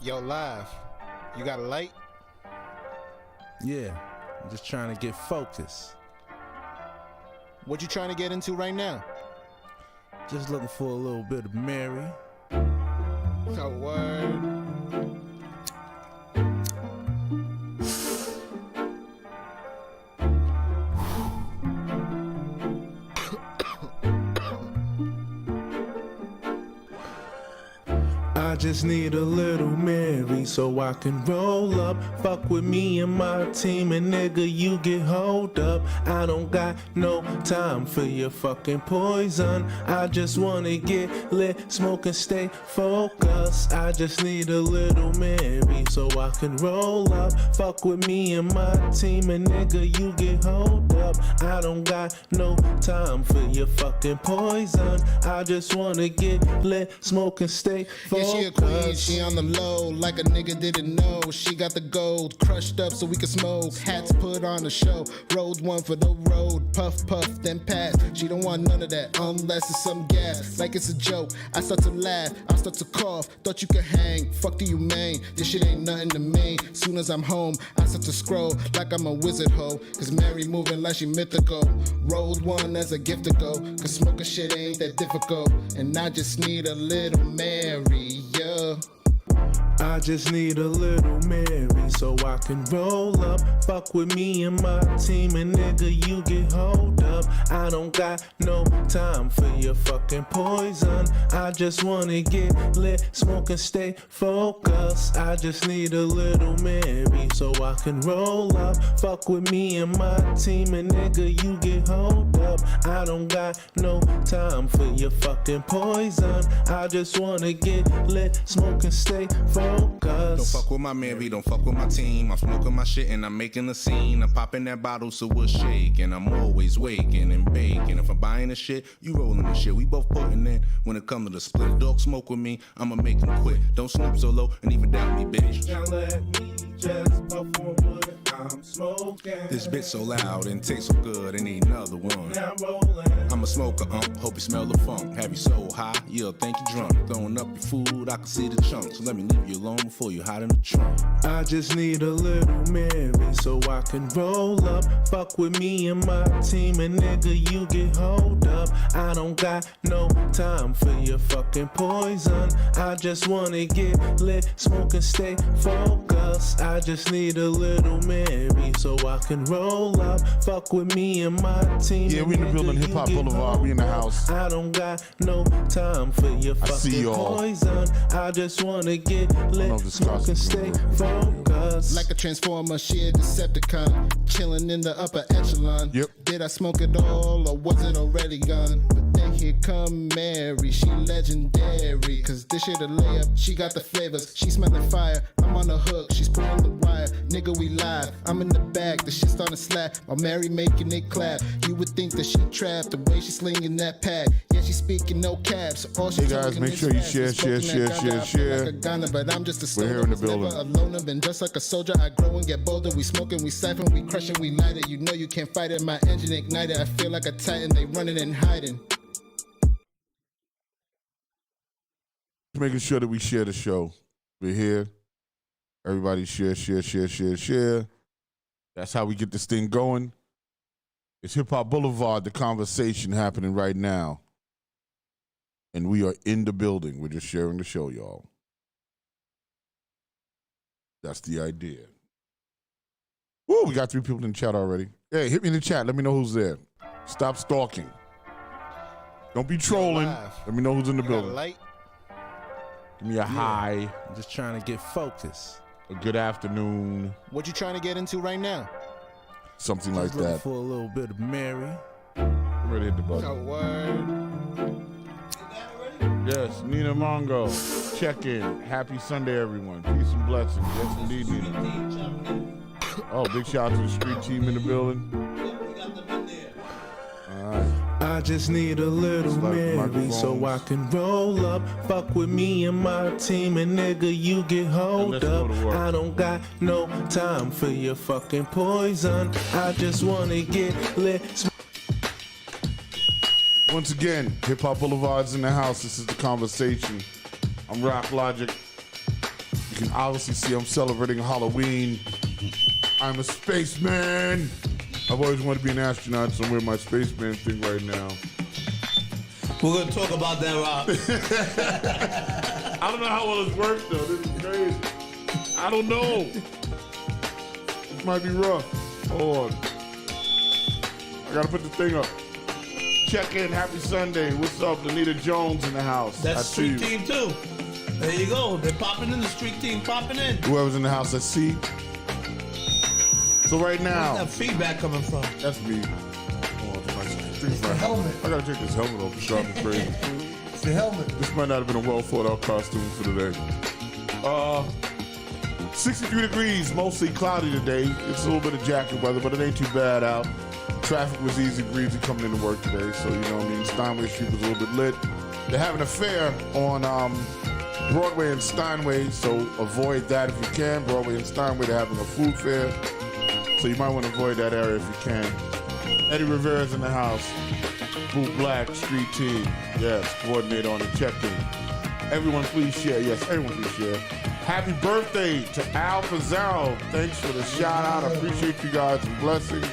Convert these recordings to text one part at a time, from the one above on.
Yo, live. You got a light? Yeah, I'm just trying to get focused. What you trying to get into right now? Just looking for a little bit of Mary. Oh, word. I just need a little Mary so I can roll up. Fuck with me and my team, and nigga, you get hold up. I don't got no time for your fucking poison. I just wanna get lit, smoke and stay focused. I just need a little Mary so I can roll up. Fuck with me and my team, and nigga, you get hold up. I don't got no time for your fucking poison. I just wanna get lit, smoke and stay focused. She a queen, she on the low, like a nigga didn't know. She got the gold, crushed up so we can smoke. Hats put on the show, rolled one for the road. Puff, puff, then pass. She don't want none of that, unless it's some gas. Like it's a joke, I start to laugh, I start to cough. Thought you could hang, fuck do you mean? This shit ain't nothing to me. Soon as I'm home, I start to scroll, like I'm a wizard hoe. Cause Mary moving like she mythical. Rolled one as a gift to go, cause smoking shit ain't that difficult. And I just need a little Mary, yeah. I just need a little Mary so I can roll up. Fuck with me and my team, and nigga, you get hold up. I don't got no time for your fucking poison. I just wanna get lit, smoke and stay focused. I just need a little Mary so I can roll up. Fuck with me and my team, and nigga, you get hold up. I don't got no time for your fucking poison. I just wanna get lit, smoke and stay focused. Don't fuck with my Mary, don't fuck with my team. I'm smoking my shit and I'm making a scene. I'm popping that bottle so we'll shake. And I'm always waking and baking. If I'm buying the shit, you rolling the shit. We both putting in. When it comes to the split, dog smoke with me, I'ma make him quit. Don't snoop so low and even doubt me, bitch. Now let me just puff on what I'm smoking. This bitch so loud and tastes so good and ain't another one. Now rolling. I'm a smoker, hope you smell the funk. Have you so high, you'll think you drunk. Throwing up your food, I can see the chunks. So let me leave you alone before you hide in the trunk. I just need a little Mary so I can roll up. Fuck with me and my team, and nigga, you get hold up. I don't got no time for your fucking poison. I just wanna get lit, smoke and stay focused. I just need a little Mary so I can roll up. Fuck with me and my team. Yeah, we in the building, Hiphop Boulevard. We in the house. I don't got no time for your fucking poison. I just wanna get lit, smoke and stay focused. Like a transformer, she a Decepticon, chilling in the upper echelon. Yep. Did I smoke it all, or was it already gone? But then here come Mary, she legendary. Cause this shit a layup, she got the flavors, she smelling fire. I'm on the hook, she's pulling the wire. Nigga, we live, I'm in the bag, the shit starting to slap. While Mary making it clap, you would think that she trapped the way she slinging that pad. Yeah, she speaking no caps. All she Hey guys, make sure you share. Like a Ghana, but I'm just a stoner. We're here in the building. Never alone, I've been just like a soldier. I grow and get bolder. We smoking, we siphon, we crushing, we light it. You know you can't fight it. My engine ignited. I feel like a titan. They running and hiding. Making sure that we share the show. We're here. Everybody share. That's how we get this thing going. It's Hiphop Boulevard, the conversation happening right now. And we are in the building. We're just sharing the show, y'all. That's the idea. Woo, we got 3 people in the chat already. Hey, hit me in the chat. Let me know who's there. Stop stalking. Don't be trolling. Let me know who's in the building. Light? Give me a hi. I'm just trying to get focused. A good afternoon. What you trying to get into right now? Something Just like looking that. for a little bit of Mary. Ready to hit the button. Oh, word. Yes, Nina Mongo. Check in. Happy Sunday, everyone. Peace and blessings. Yes, indeed, Nina. Oh, big shout out to the street team in the building. All right. I just need a little Mary so I can roll up. Fuck with me and my team, and nigga, you get hold up. I don't got no time for your fucking poison. I just wanna get lit. Once again, Hiphop Boulevard's in the house. This is the conversation. I'm Rock Logic. You can obviously see I'm celebrating Halloween. I'm a spaceman. I've always wanted to be an astronaut, so I'm wearing my spaceman thing right now. We're going to talk about that, Rob. I don't know how well this works, though. This is crazy. I don't know. This might be rough. Hold on. I got to put the thing up. Check in. Happy Sunday. What's up? Anita Jones in the house. That's I see street you. team, too. There you go. They're popping in. The street team popping in. Whoever's in the house, I see. So right now. Where's that feedback coming from? That's me. It's the helmet. I gotta take this helmet off. It's driving me crazy. It's the helmet. This might not have been a well thought out costume for today. 63 degrees, mostly cloudy today. It's a little bit of jacket weather, but it ain't too bad out. Traffic was easy breezy coming into work today, so you know what I mean. Steinway Street was a little bit lit. They're having a fair on Broadway and Steinway, so avoid that if you can. Broadway and Steinway, they're having a food fair, so you might want to avoid that area if you can. Eddie Rivera's in the house. Boot Black, Street Team. Yes, coordinate on the check-in. Everyone please share. Yes, everyone please share. Happy birthday to Al Pizarro. Thanks for the shout out. I appreciate you guys and blessings.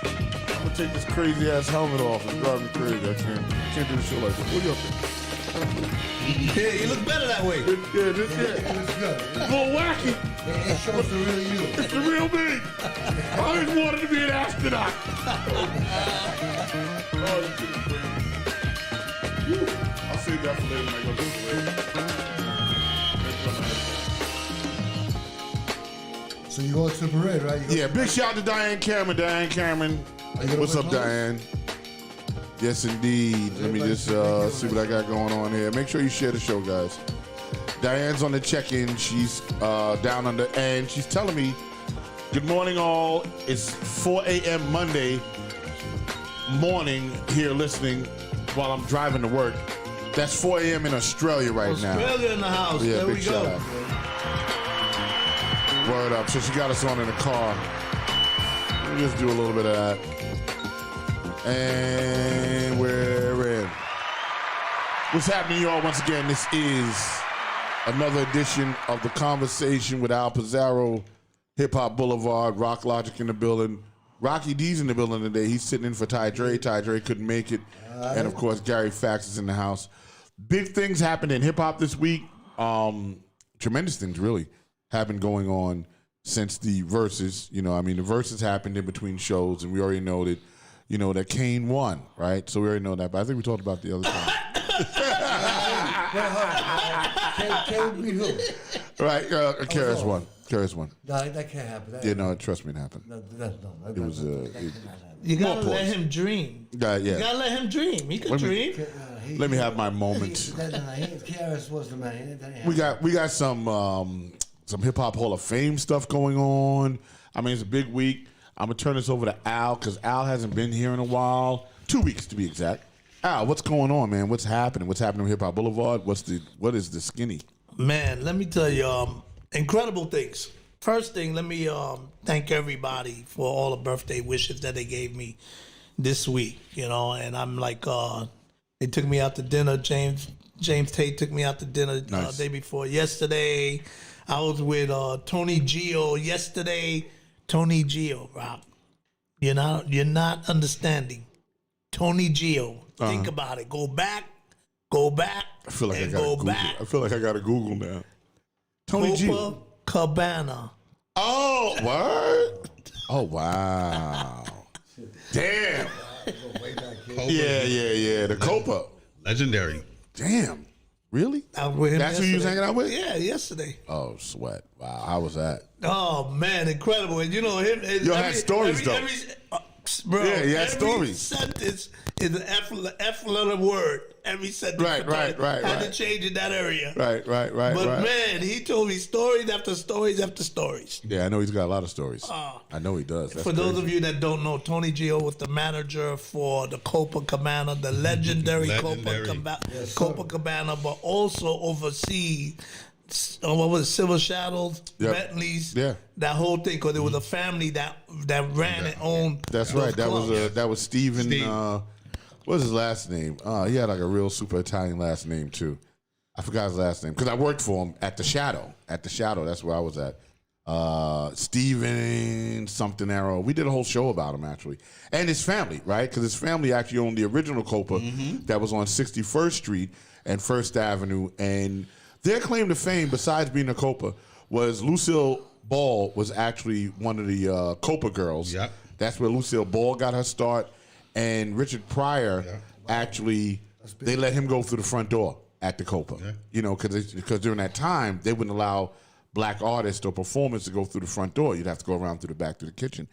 I'm gonna take this crazy ass helmet off. It's driving me crazy. I can't do the show like this. What you up there? Yeah, you look better that way. Yeah, this It's good. It's a little wacky. It shows the real you. It's the real me. I always wanted to be an astronaut. Oh, this shit is crazy. Whew. I'll save that for later when I go to the parade. So you go to the parade, right? You go Yeah, big shout out to Diane Cameron. Diane Cameron. Are you gonna What's wear up, clothes? Diane? Yes, indeed. Let me just see what I got going on here. Make sure you share the show, guys. Diane's on the check-in. She's down under, and she's telling me, good morning, all. It's 4 a.m. Monday morning here listening while I'm driving to work. That's 4 a.m. in Australia right now. Australia in the house. Yeah, there big we shout go. out. Word up. So she got us on in the car. We'll just do a little bit of that. And we're in. What's happening, y'all? Once again, this is another edition of The Conversation with Al Pizarro, Hip-Hop Boulevard, Rock Logic in the building. Rocky D's in the building today. He's sitting in for Ty Dre. Ty Dre couldn't make it. And, of course, Gary Fax is in the house. Big things happened in hip-hop this week. Tremendous things, really, have been going on since the Versus. You know, I mean, the Versus happened in between shows, and we already know that, you know, that Kane won, right? So we already know that. But I think we talked about the other time. Can't beat who? Right, Karis won. Karis won. No, that can't happen. That Yeah, no, trust me, it happened. It was, You gotta More let pause. him dream. yeah. You gotta let him dream. He can dream. Let me have my moment. Karis was the man. We got some hip hop Hall of Fame stuff going on. I mean, it's a big week. I'm gonna turn this over to Al because Al hasn't been here in a while. 2 weeks to be exact. Al, what's going on, man? What's happening? What's happening on Hip Hop Boulevard? What is the skinny? Man, let me tell you, incredible things. First thing, let me thank everybody for all the birthday wishes that they gave me this week. You know, and I'm like, they took me out to dinner. James Tate took me out to dinner Nice. day before yesterday. I was with Tony Gio yesterday. Tony Gio, Rob, you're not understanding. Tony Gio, think about it. Go back, I feel like I and gotta go Google. back. I feel like I gotta Google now. Tony G. Copacabana. Oh, what? Oh, wow. Damn. Yeah. The Copa. Legendary. Damn. Really? I was with him That's who you was yesterday. hanging out with? Yeah, yesterday. Oh, sweat. Wow. How was that? Oh man, incredible! And you know him. Y'all had stories, though. Bro, Yeah, he had every stories. sentence is an F letter word. Every sentence. Right. Had to change in that area. Right. But man, he told me stories after stories after stories. Yeah, I know he's got a lot of stories. I know he does. That's For those crazy. of you that don't know, Tony Gio was the manager for the Copacabana, the legendary Legendary. Copacabana, but also oversee what was it, Silver Shadows, Yep. Bentleys, Yeah. that whole thing, because it was a family that ran and owned. That's those right. clubs. That was Steven. Steve. What's his last name? He had like a real super Italian last name too. I forgot his last name because I worked for him at the Shadow. At the Shadow, that's where I was at. Steven something Arrow. We did a whole show about him actually, and his family, right? Because his family actually owned the original Copa that was on 61st Street and First Avenue, and their claim to fame, besides being a Copa, was Lucille Ball was actually one of the Copa girls. Yep. That's where Lucille Ball got her start, and Richard Pryor actually they let him go through the front door at the Copa. Yeah. You know, because during that time they wouldn't allow black artists or performers to go through the front door. You'd have to go around through the back to the kitchen.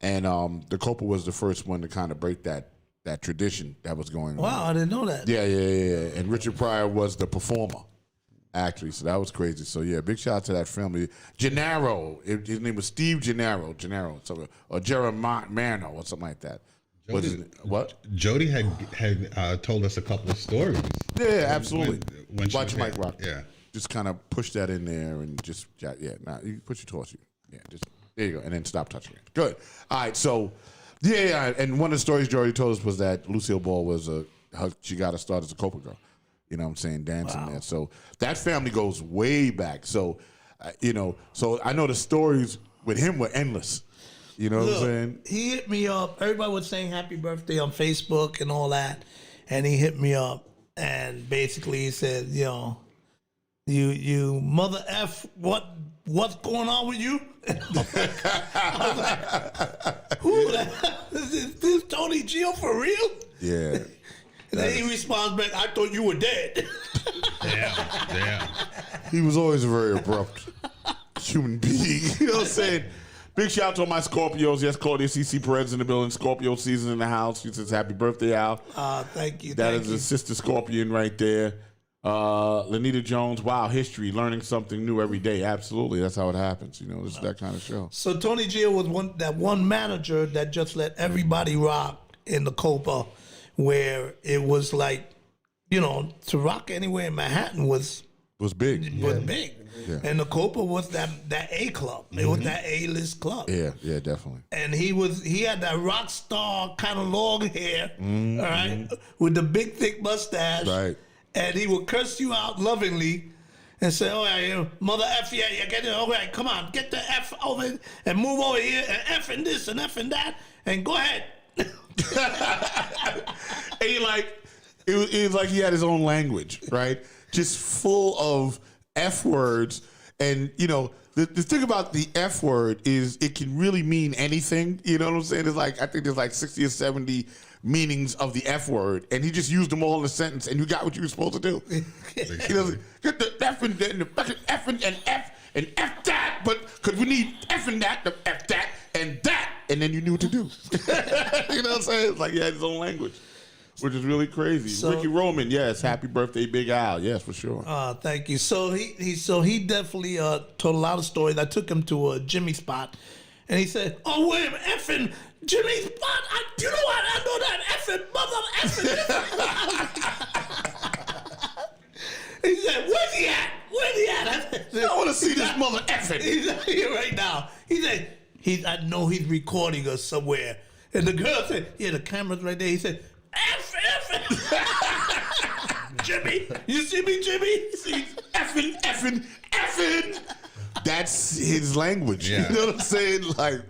And the Copa was the first one to kind of break that tradition that was going on. Wow, I didn't know that. Yeah. And Richard Pryor was the performer, actually. So that was crazy. So, yeah, big shout out to that family. Gennaro, his name was Steve Gennaro, or Jeremiah or something like that. What? Jody had told us a couple of stories. Yeah, absolutely. When she Watch was Mike here. Rock. Yeah. Just kind of push that in there and just, you push your torso. Yeah, just, there you go. And then stop touching it. Good. All right, so, and one of the stories Jody told us was that Lucille Ball was she got to start as a Copa girl. You know what I'm saying? Dancing there. So that family goes way back. So, so I know the stories with him were endless. You know what I'm saying? He hit me up. Everybody was saying happy birthday on Facebook and all that. And he hit me up and basically he said, you mother F, what's going on with you? I was like, who the hell is this Tony Gio for real? Yeah. And then he responds back, I thought you were dead. Yeah. He was always a very abrupt human being. You know what I'm saying? Big shout out to all my Scorpios. Yes, Claudia CC Perez in the building. Scorpio season in the house. She says happy birthday, Al. Thank you. That is a sister Scorpion right there. Lanita Jones, wow, history, learning something new every day. Absolutely. That's how it happens. This is that kind of show. So Tony Gio was one manager that just let everybody rock in the Copa, where it was like, to rock anywhere in Manhattan was big. Big. Yeah. And the Copa was that A club. It was that A-list club. Yeah, definitely. And he had that rock star kind of long hair, all right, with the big thick mustache. Right. And he would curse you out lovingly and say, "Oh yeah, mother F, yeah, get it. All right, come on, get the F over and move over here and F and this and F and that and go ahead." And it was like he had his own language, right? Just full of F words. And, the thing about the F word is it can really mean anything. You know what I'm saying? I think there's like 60 or 70 meanings of the F word. And he just used them all in a sentence and you got what you were supposed to do. Get the F and the fucking F and F and F that, but because we need F and that, the F that, and that. And then you knew what to do. You know what I'm saying? It's like he had his own language. Which is really crazy. So, Ricky Roman, yes, happy birthday, Big Al, yes, for sure. Thank you. So he definitely told a lot of stories. I took him to a Jimmy spot, and he said, "Oh, wait a minute, effing Jimmy spot! You know what? I know that effing mother effing." He said, "Where's he at? Where's he at?" I want to see this mother effing. He's out here right now. He said, I know he's recording us somewhere. And the girl said, "Yeah, the camera's right there." He said, F. Jimmy, you see me, Jimmy? See, effing. That's his language. Yeah. You know what I'm saying? Like,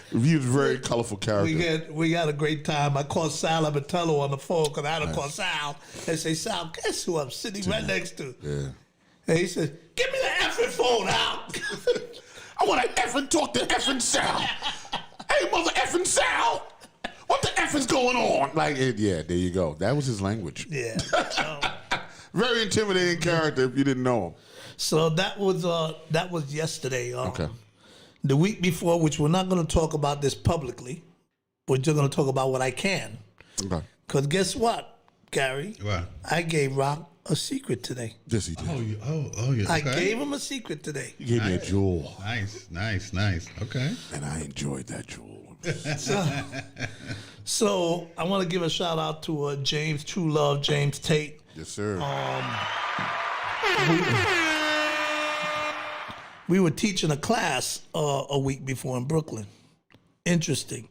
he was a very colorful character. We had a great time. I called Sal Abatello on the phone because I had to call Sal and say, "Sal, guess who I'm sitting right next to?" Yeah. And he said, "Give me the effing phone out." I want to effing talk to effing Sal. Hey, mother effing Sal. What the F is going on? There you go. That was his language. Yeah. Very intimidating character if you didn't know him. So that was yesterday. Okay. The week before, which we're not going to talk about this publicly, we're just going to talk about what I can. Okay. Because guess what, Gary? What? I gave Rock a secret today. Yes, he did. Yeah. I Okay. gave him a secret today. He gave me a jewel. Nice. Okay. And I enjoyed that jewel. So I want to give a shout out to James True Love, James Tate. Yes, sir. We were teaching a class a week before in Brooklyn. Interesting.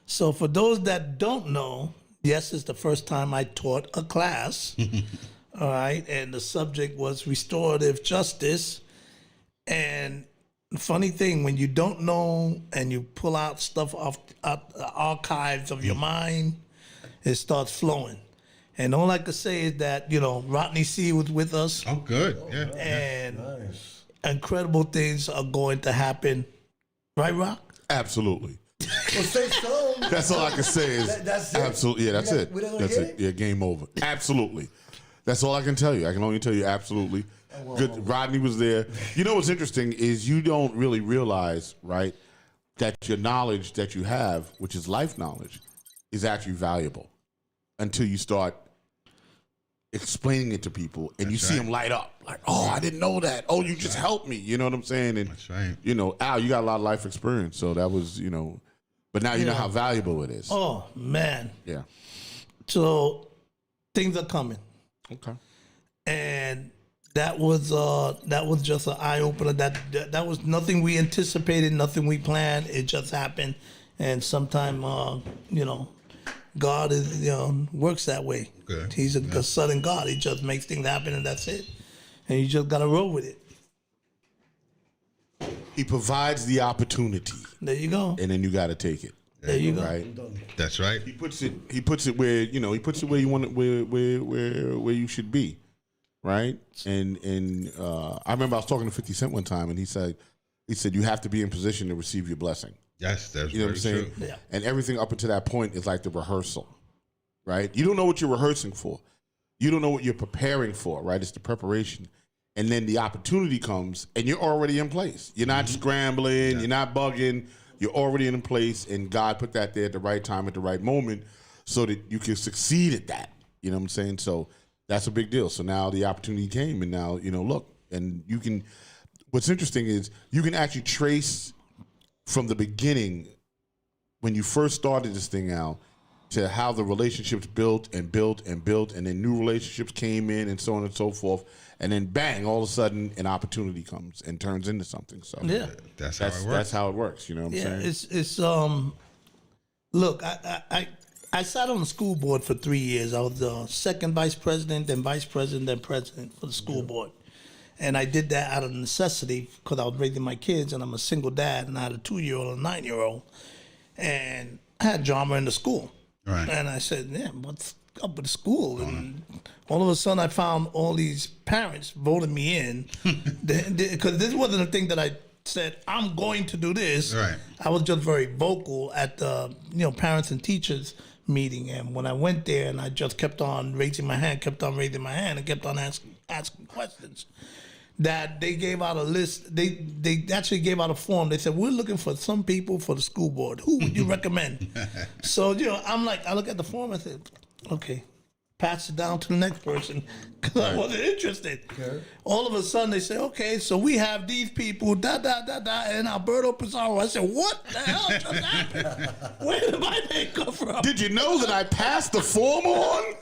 So for those that don't know, yes, it's the first time I taught a class. All right, and the subject was restorative justice. And the funny thing, when you don't know and you pull out stuff off out the archives of your mind, it starts flowing. And all I could say is that, Rodney C was with us, Oh, good. Yeah. and Nice. incredible things are going to happen. Right, Rock? Absolutely. Well, say so. That's all I can say is That's it? absolutely. Yeah, that's it. We don't That's get it. Yeah, game over. Absolutely. That's all I can tell you. I can only tell you absolutely. Good. Rodney was there. You know what's interesting is you don't really realize, right, that your knowledge that you have, which is life knowledge, is actually valuable until you start explaining it to people and you see them light up. Like, oh, I didn't know that. Oh, you just helped me. You know what I'm saying? And, That's right. Al, you got a lot of life experience. So that was, but now you know how valuable it is. Oh, man. Yeah. So things are coming. Okay. And that was just an eye opener. That was nothing we anticipated, nothing we planned. It just happened, and sometime God is works that way. Good. He's a sudden God. He just makes things happen, and that's it. And you just gotta roll with it. He provides the opportunity, There you go. and then you got to take it. There you go. Right. That's right. He puts it where where you want it, where you should be, right? And I remember I was talking to 50 Cent one time, and he said you have to be in position to receive your blessing. Yes, that's You know what I'm very saying? true. Yeah. And everything up until that point is like the rehearsal, right? You don't know what you're rehearsing for. You don't know what you're preparing for, right? It's the preparation. And then the opportunity comes, and you're already in place. You're not scrambling. You're not bugging. You're already in place, and God put that there at the right time, at the right moment, so that you can succeed at that. You know what I'm saying? So that's a big deal. So now the opportunity came, and now, look, and you can, what's interesting is you can actually trace from the beginning, when you first started this thing out, to how the relationships built and built and built, and then new relationships came in, and so on and so forth, and then bang, all of a sudden an opportunity comes and turns into something. So Yeah. That's how it works. that's how it works. You know what I'm Yeah, saying? it's look, I sat on the school board for 3 years. I was the second vice president, then vice president, then president for the school board. And I did that out of necessity because I was raising my kids, and I'm a single dad, and I had a 2-year-old and a 9-year-old. And I had drama in the school. Right. And I said, yeah, what's up with the school? And all of a sudden I found all these parents voting me in because this wasn't a thing that I said, I'm going to do this. Right. I was just very vocal at the parents and teachers meeting. And when I went there and I just kept on raising my hand, and kept on asking questions, that they gave out a list. They actually gave out a form. They said, we're looking for some people for the school board. Who would you recommend? So, I'm like, I look at the form and I said, okay, pass it down to the next person because I wasn't interested. Okay. All of a sudden they say, okay, so we have these people, and Alberto Pizarro. I said, what the hell just happened? Where did my name come from? Did you know that I passed the form on?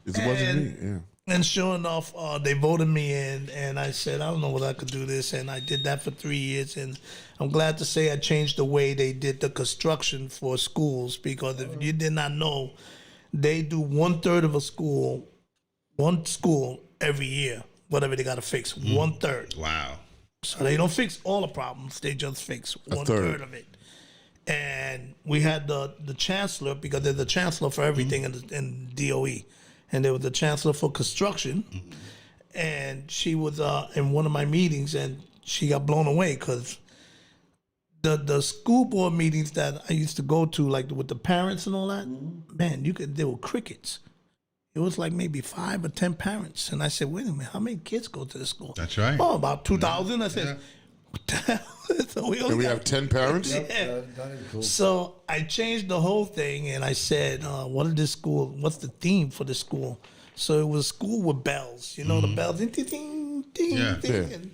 It wasn't me. Yeah. And sure enough, they voted me in, and I said, I don't know whether I could do this, and I did that for 3 years, and I'm glad to say I changed the way they did the construction for schools, because if you did not know, they do 1/3 of one school every year, whatever they got to fix, 1/3. Wow. So they don't fix all the problems, they just fix 1/3 third. of it. And we had the chancellor, because there's a chancellor for everything in DOE. And there was a chancellor for construction, and she was in one of my meetings, and she got blown away because the school board meetings that I used to go to, like with the parents and all that, man, there were crickets. It was like maybe 5 or 10 parents, and I said, wait a minute, how many kids go to the school? That's right. Oh, about 2,000. I said, what the hell? So we And only we got have 10 parents? Yeah. That is cool. So I changed the whole thing, and I said, what's the theme for the school? So it was school with bells, the bells, ding, ding, ding, ding, Yeah. ding. Yeah. And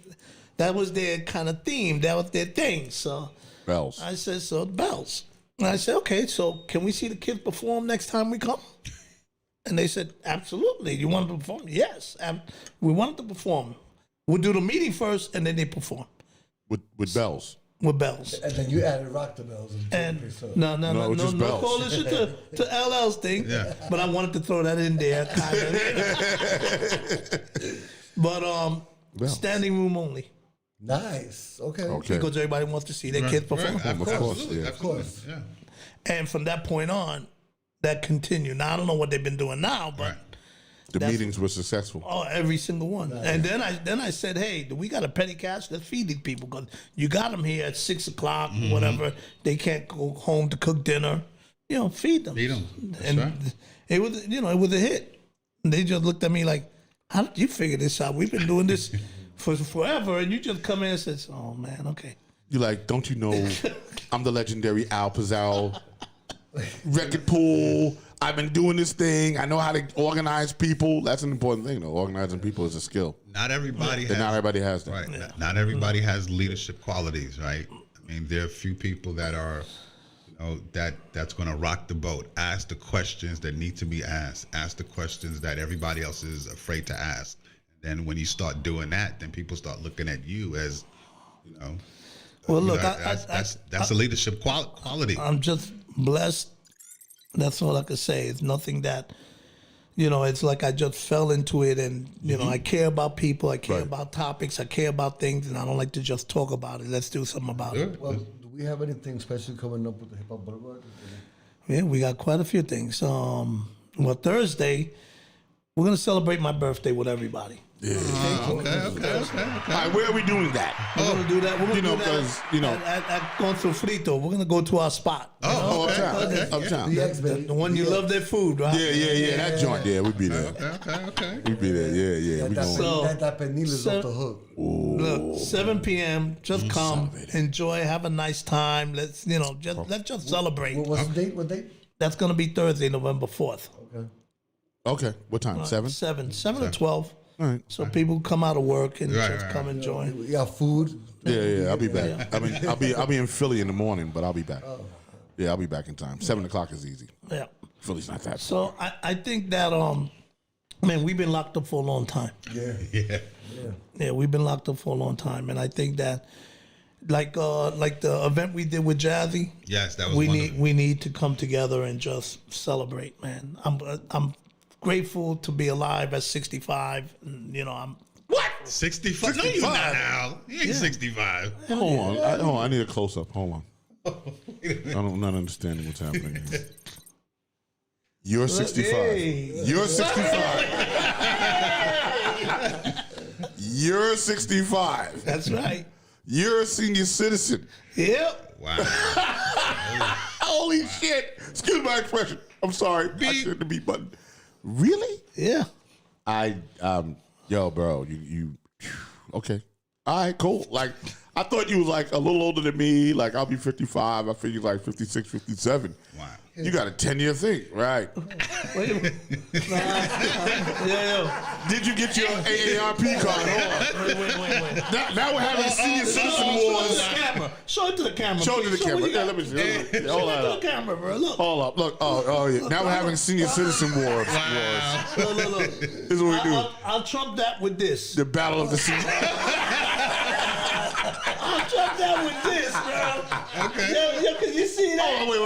that was their kind of theme. That was their thing. So Bells. I said, so bells. And I said, okay, so can we see the kids perform next time we come? And they said, absolutely. You want them to perform? Yes. We want them to perform. We'll do the meeting first, and then they perform. With bells. with bells. And then you added rock the bells. And so. no just bells. coalition to LL's thing. Yeah. But I wanted to throw that in there, kind of. But standing room only, Nice. Okay. Okay. because everybody wants to see their kids perform. Right. Of course, Absolutely. yeah. Absolutely. Of course. Yeah. And from that point on, that continued. Now I don't know what they've been doing now, but Right. The meetings were successful. every single one. And then I said, hey, we got a petty cash. Let's feed these people because you got them here at 6 o'clock, whatever. They can't go home to cook dinner. Feed them. Feed 'em. That's And right. it was, it was a hit. And they just looked at me like, how did you figure this out? We've been doing this for forever, and you just come in and says, oh man, okay. You're like, don't you know I'm the legendary Al Pizzao record pool. I've been doing this thing. I know how to organize people. That's an important thing, though. Organizing people is a skill. Not everybody And has. not everybody has that. Right. Not everybody has leadership qualities, right? I mean, there are a few people that are, that's going to rock the boat. Ask the questions that need to be asked. Ask the questions that everybody else is afraid to ask. Then when you start doing that, then people start looking at you as, Well, look, that's a leadership quality. I'm just blessed. That's all I can say. It's nothing that, it's like I just fell into it, and I care about people, I care Right. about topics, I care about things, and I don't like to just talk about it. Let's do something about it. Well, do we have anything special coming up with the Hip Hop Boulevard? Yeah, we got quite a few things. Thursday, we're gonna celebrate my birthday with everybody. Okay. All right, where are we doing that? We're gonna do that. We're gonna do that 'cause, at Frito. We're gonna go to our spot. Oh, okay. Uptown. The X, baby. The one you love their food, right? Yeah. That joint. Yeah, we'd be there. Okay. We'd be there. Yeah. We That going. penil is off the hook. Look, 7 p.m. Just come, enjoy, have a nice time. Let's just celebrate. What's the date? What date? That's gonna be Thursday, November 4th. Okay. Okay. What time? 7? 7 to 12. All right. So people come out of work and Right, just right, come enjoy. We got food. Yeah. I'll be back. I mean, I'll be in Philly in the morning, but I'll be back. Yeah, I'll be back in time. 7 o'clock is easy. Yeah. Philly's not that. So I think that man, we've been locked up for a long time. Yeah. Yeah, we've been locked up for a long time, and I think that like the event we did with Jazzy. Yes, that was we wonderful. need to come together and just celebrate, man. I'm grateful to be alive at 65. And, I'm What? 65? No, you're not, Al. You ain't 65. Hold on. I need a close up. Hold on. I'm not understanding what's happening here. You're 65. Hey. You're 65. You're 65. That's right. You're a senior citizen. Yep. Wow. Holy shit. Excuse my expression. I'm sorry. I hit the beat button. Really? Yeah. Yo, bro, you okay. All right, cool. Like, I thought you was like a little older than me. Like, I'll be 55. I figured like 56, 57. Wow. You got a 10-year thing, right? Wait a minute. Yeah. Did you get your AARP card? Hold on. Wait. Now we're having senior citizen wars. Show it to the camera. Show it to the please. camera. what you Yeah, got. let me see. Show Hold it to on. the camera, bro. Look. Hold up. Look. Oh, yeah. Now we're having senior citizen wars. Look. This is what we do. I'll trump that with this. The battle of the senior. I'll trump that with this, bro. Okay. Yeah, cause you see that. Wait.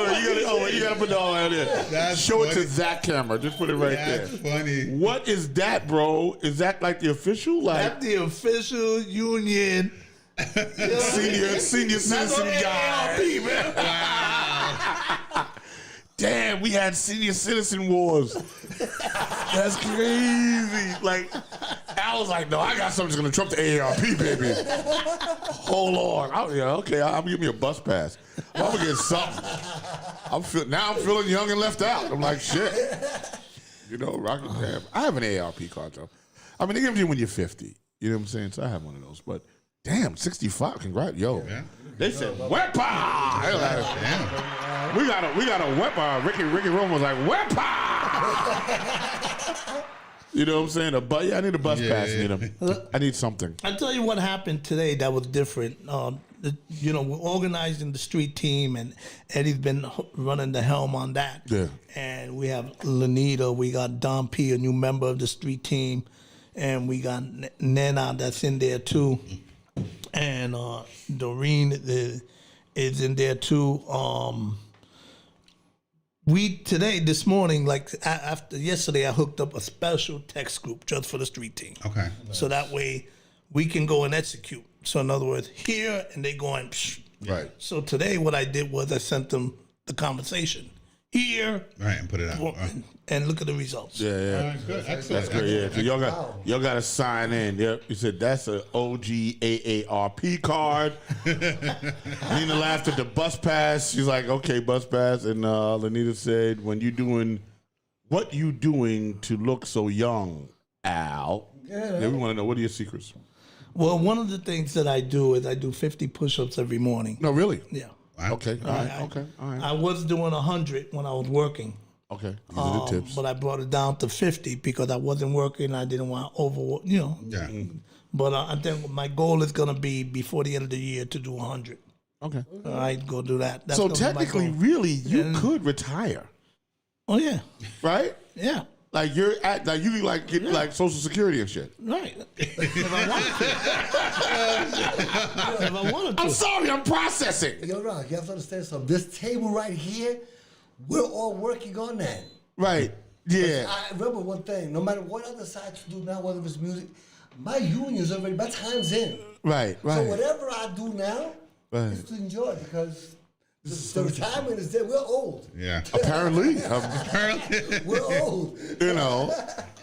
You gotta put the all out there. That's Show it to funny. that camera. Just put it right That's there. funny. What is that, bro? Is that like the official, like That's the official union. senior citizen guy? AARP, man. Damn, we had senior citizen wars. That's crazy. Like, I was like, no, I got something that's gonna trump the AARP, baby. Hold on. I'm giving me a bus pass. I'm gonna get something. I'm feeling young and left out. I'm like, shit. Rocket Crab. I have an AARP card though. I mean, they give it to you when you're 50. You know what I'm saying? So I have one of those. But damn, 65. Congrats, yo. Yeah. They said, wepa! They like, Damn. we got a wepa. Ricky Rome was like, wepa! You know what I'm saying? I need a bus pass. I need something. I'll tell you what happened today that was different. We're organizing the street team, and Eddie's been running the helm on that. Yeah. And we have Lanita, we got Don P, a new member of the street team, and we got Nena that's in there too. And and Doreen is in there too. This morning, like after yesterday, I hooked up a special text group just for the street team. Okay. So that way we can go and execute. So in other words, here and they going. Psh. Right. So today, what I did was I sent them the conversation here. Right, and put it out. And look at the results. Yeah, yeah. All right, good. Excellent. That's great. Yeah, so y'all got to sign in. Yep. You said that's an OG AARP card. Nina laughed at the bus pass. She's like, okay, bus pass. And Lanita said, what you doing to look so young, Al? Yeah, we want to know, what are your secrets? Well, one of the things that I do is I do 50 push-ups every morning. No, really? Yeah. Okay. All right. All right. I was doing 100 when I was working. Okay. These are the tips. But I brought it down to 50 because I wasn't working. I didn't want to overwork, Yeah. But I think my goal is going to be before the end of the year to do 100. Okay. All right, go do that. That's So gonna be my technically, goal. really, you could retire, Oh, yeah. right? Yeah. Like you get like Social Security and shit. Right. If I wanted to. I'm sorry, I'm processing. Yo, Rock, you have to understand something. This table right here, we're all working on that. Right. Yeah. I remember one thing. No matter what other side you do now, whether it's music, my union's already, my time's in. Right. Right. So whatever I do now is to enjoy because the retirement is there. We're old. Yeah. Apparently, We're old.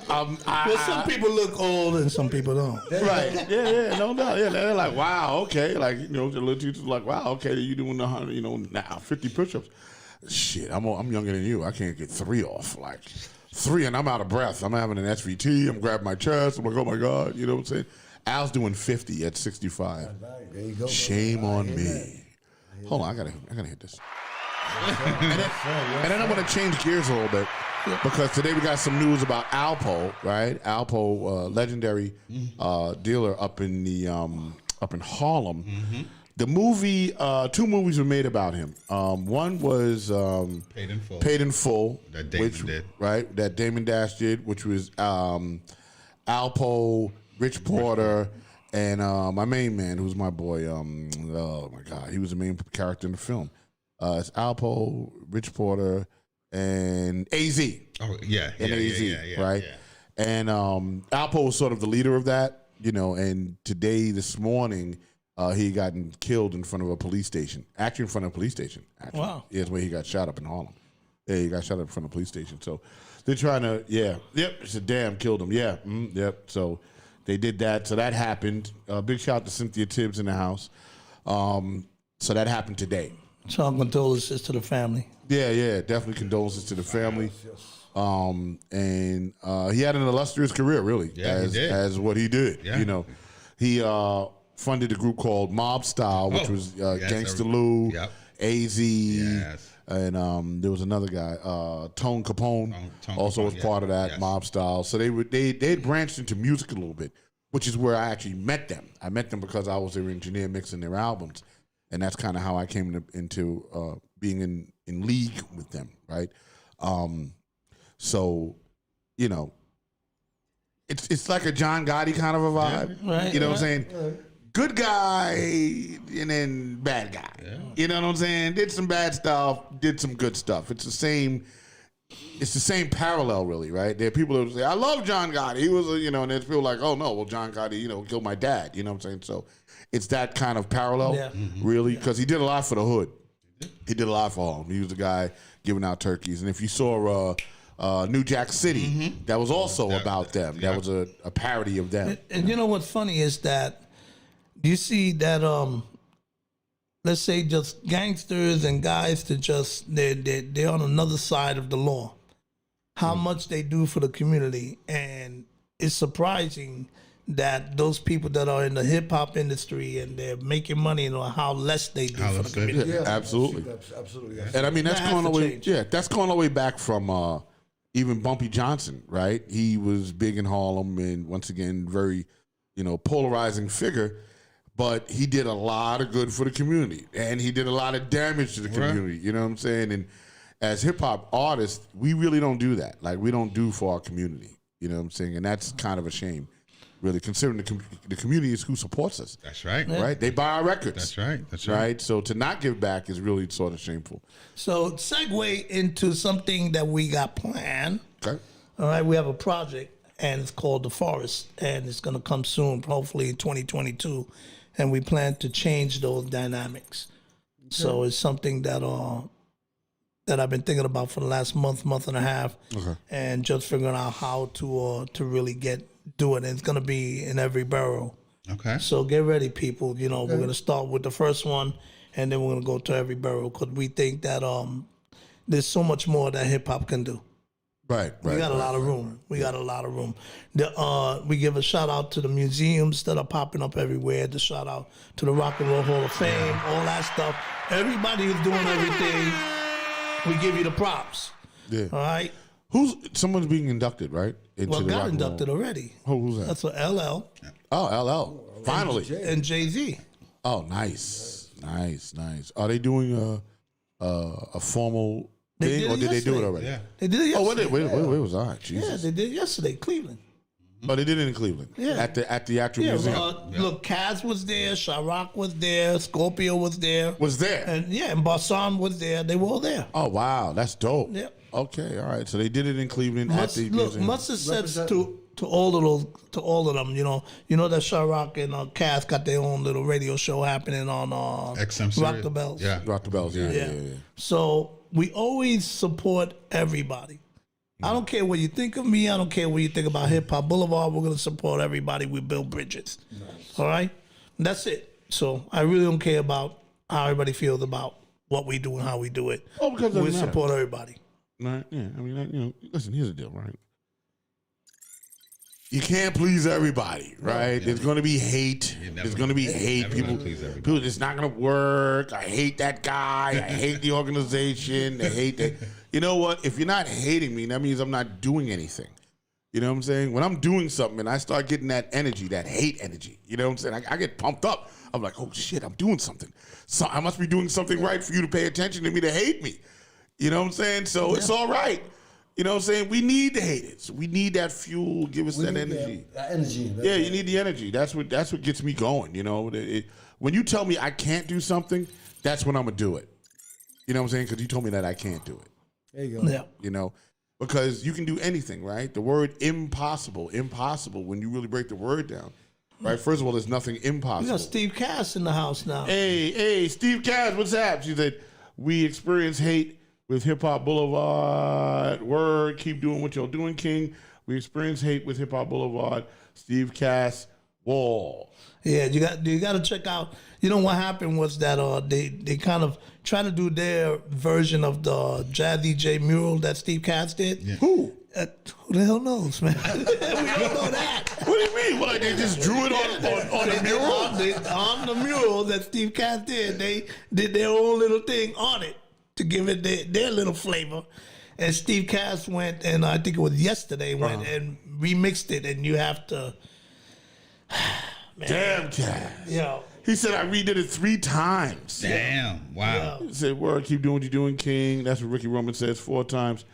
Well, some people look old and some people don't. right. Yeah, no doubt. Yeah, they're like, wow, okay. Like, the little teacher's like, wow, okay, you doing 100, now 50 push-ups. Shit, I'm younger than you. I can't get 3 off. Like 3 and I'm out of breath. I'm having an SVT. I'm grabbing my chest. I'm like, oh my God. You know what I'm saying? Al's doing 50 at 65. There you go. Shame on me. Hold on, I gotta hit this. and then I'm gonna change gears a little bit because today we got some news about Alpo, right? Alpo, legendary dealer up in Harlem. Mm-hmm. The movie, 2 movies were made about him. One was Paid in Full, that Damon did, right? That Damon Dash did, which was Alpo, Rich Porter. And my main man, who's my boy, oh my God, he was the main character in the film. It's Alpo, Rich Porter, and AZ. Oh, yeah. And AZ, right? Yeah. And Alpo was sort of the leader of that, and this morning, he gotten killed in front of a police station. Actually, in front of a police station. Actually. Wow. Yeah, that's where he got shot up in Harlem. Yeah, he got shot up in front of a police station. So they're trying to, it's a damn, killed him. Yeah, yep. So they did that. So that happened. Big shout out to Cynthia Tibbs in the house. So that happened today. So our condolences to the family. Yeah, definitely condolences to the family. And he had an illustrious career, really, as what he did. Yeah. He funded a group called Mob Style, which was Gangsta Lou, AZ, and there was another guy, Tone Capone, also was part of that Mob Style. So they had branched into music a little bit, which is where I actually met them. I met them because I was their engineer mixing their albums, and that's kind of how I came into being in league with them, right? So, it's like a John Gotti kind of a vibe. Right, you know what I'm saying? Right. Good guy and then bad guy. Yeah. You know what I'm saying? Did some bad stuff, did some good stuff. It's the same parallel, really, right? There are people that say, I love John Gotti. He was and there's people like, oh no, well, John Gotti, killed my dad. You know what I'm saying? So it's that kind of parallel, really, because he did a lot for the hood. He did a lot for Harlem. He was the guy giving out turkeys. And if you saw New Jack City, that was also about them. That was a parody of them. And you know what's funny is that you see that let's say just gangsters and guys that just they're on another side of the law. How much they do for the community, and it's surprising that those people that are in the hip hop industry and they're making money, how less they do for the community. Yeah, absolutely. Absolutely. And I mean that's going all the way. Yeah, that's going all the way back from even Bumpy Johnson, right? He was big in Harlem and once again very, polarizing figure. But he did a lot of good for the community, and he did a lot of damage to the community. You know what I'm saying? And as hip hop artists, we really don't do that. Like we don't do for our community. You know what I'm saying? And that's kind of a shame. really, considering the community is who supports us. That's right. Right? They buy our records. That's right. That's right. Right? So to not give back is really sort of shameful. So segue into something that we got planned. Okay. All right, we have a project, and it's called The Forest, and it's going to come soon, hopefully in 2022, and we plan to change those dynamics. So it's something that I've been thinking about for the last month and a half, and just figuring out how to really do it. And it's going to be in every borough. Okay. So get ready, people. You know, we're going to start with the first one, and then we're going to go to every borough because we think that there's so much more that hip hop can do. Right. We got a lot of room. We got a lot of room. We give a shout out to the museums that are popping up everywhere. The shout out to the Rock and Roll Hall of Fame, all that stuff. Everybody who's doing everything, we give you the props. Yeah. All right. Someone's being inducted, right? Into Well, the got Rock and Roll. inducted already. Who's that? That's what LL Oh, LL. Finally. and Jay-Z. Oh, nice. Are they doing a formal They thing, did or it did they do it yesterday. already? Yeah. They did it Oh, yesterday. where was I? Yeah, Jesus. they did it yesterday, Cleveland. Oh, they did it in Cleveland. Yeah. At the actual Yeah, museum. look, Kaz was there, Chirac was there, Scorpio was there. Was there? And Bassan was there. They were all there. Oh, wow. That's dope. Yep. Okay, all right. So they did it in Cleveland at the museum. Mustard says to all of them, you know that Chirac and Kaz got their own little radio show happening on XM Rock series. the Bells. Yeah. Rock the bells. Yeah. So we always support everybody. I don't care what you think of me. I don't care what you think about Hip Hop Boulevard. We're going to support everybody. We build bridges. Nice. All right? And that's it. So I really don't care about how everybody feels about what we do and how we do it. Oh, because it we doesn't matter. support everybody. Right? Yeah. I mean, listen, here's the deal, right? You can't please everybody, right? There's going to be hate. There's going to be hate. People, it's not going to work. I hate that guy. I hate the organization. I hate that. You know what? If you're not hating me, that means I'm not doing anything. You know what I'm saying? When I'm doing something and I start getting that energy, that hate energy, you know what I'm saying? I get pumped up. I'm like, oh, shit, I'm doing something. So I must be doing something right for you to pay attention to me, to hate me. You know what I'm saying? So it's all right. You know what I'm saying? We need the haters. We need that fuel. Give us that energy. That energy. Yeah, you need the energy. That's what gets me going. You know, when you tell me I can't do something, that's when I'm gonna do it. You know what I'm saying? Because you told me that I can't do it. There you go. Yeah. You know, because you can do anything, right? The word impossible. When you really break the word down, right? First of all, there's nothing We impossible. got Steve Cass in the house now. Hey, Steve Cass, what's up? She said, we experience hate with Hip Hop Boulevard. Word, keep doing what you're doing, King. We experience hate with Hip Hop Boulevard. Steve Cass, Wall. Yeah, you got to check out. You know what happened was that they kind of try to do their version of the Jazzy J mural that Steve Cass did. Yeah. Who? Who the hell knows, man? We don't know that. What do you mean? What, like they just drew it on the mural? On the mural that Steve Cass did, they did their own little thing on it to give it their little flavor. And Steve Cass went, and I think it was yesterday, went and remixed it, and you have to... Man. Damn, Cass. Yo. He said I redid it 3 times. Damn. Wow. He said, word, keep doing what you're doing, King. That's what Ricky Roman says 4 times.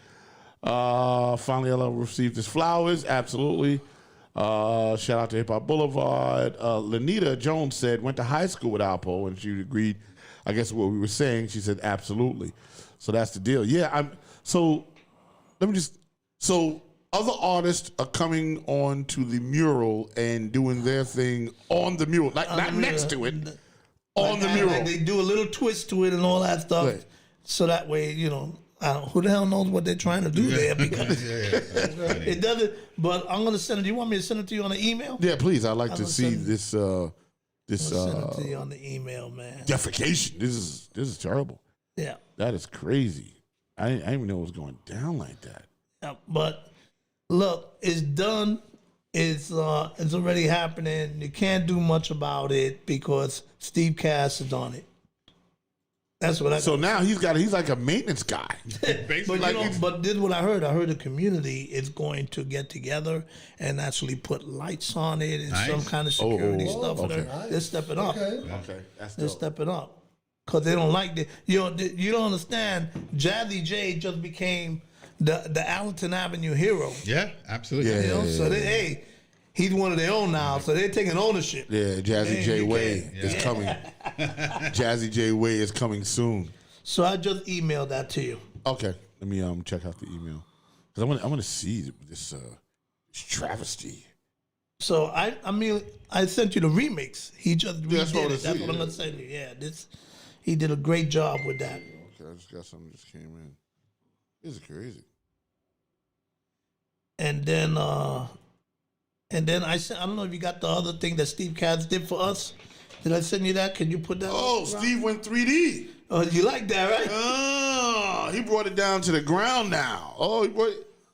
Finally, LL received his flowers. Absolutely. Shout out to Hip Hop Boulevard. Lanita Jones said, went to high school with Alpo, and she agreed, I guess, what we were saying. She said, absolutely. So that's the deal. Yeah, so other artists are coming on to the mural and doing their thing on the mural, like not next to it, on the mural. Like they do a little twist to it and all that stuff. Right. So that way, who the hell knows what they're trying to do there? Because it doesn't. But I'm gonna send it. Do you want me to send it to you on the email? Yeah, please. I'd like to see this. Send it to you on the email, man. Defecation. This is terrible. Yeah. That is crazy. I didn't even know it was going down like that. Yeah, but look, it's done. It's already happening. You can't do much about it because Steve Cass is on it. That's what I. So now he's like a maintenance guy. But this is what I heard. I heard the community is going to get together and actually put lights on it and some kind of security stuff. okay. They're stepping up. Okay, that's They're dope. stepping up because they don't like it. You don't understand. Jazzy J just became the Allenton Avenue hero. Yeah, absolutely. Yeah. You know, so he's one of their own now, so they're taking ownership. Yeah, Jazzy J Way is coming. Jazzy J Way is coming soon. So I just emailed that to you. Okay, let me check out the email because I want to see this travesty. So I mean I sent you the remix. He just redid that's what I it. wanna That's see, what I'm yeah. gonna send you. Yeah, he did a great job with that. Okay, I just got something that just came in. This is crazy. And then I sent. I don't know if you got the other thing that Steve Katz did for us. Did I send you that? Can you put that? Oh, up, Rob? Steve went 3D. Oh, you like that, right? Oh, he brought it down to the ground now. Oh,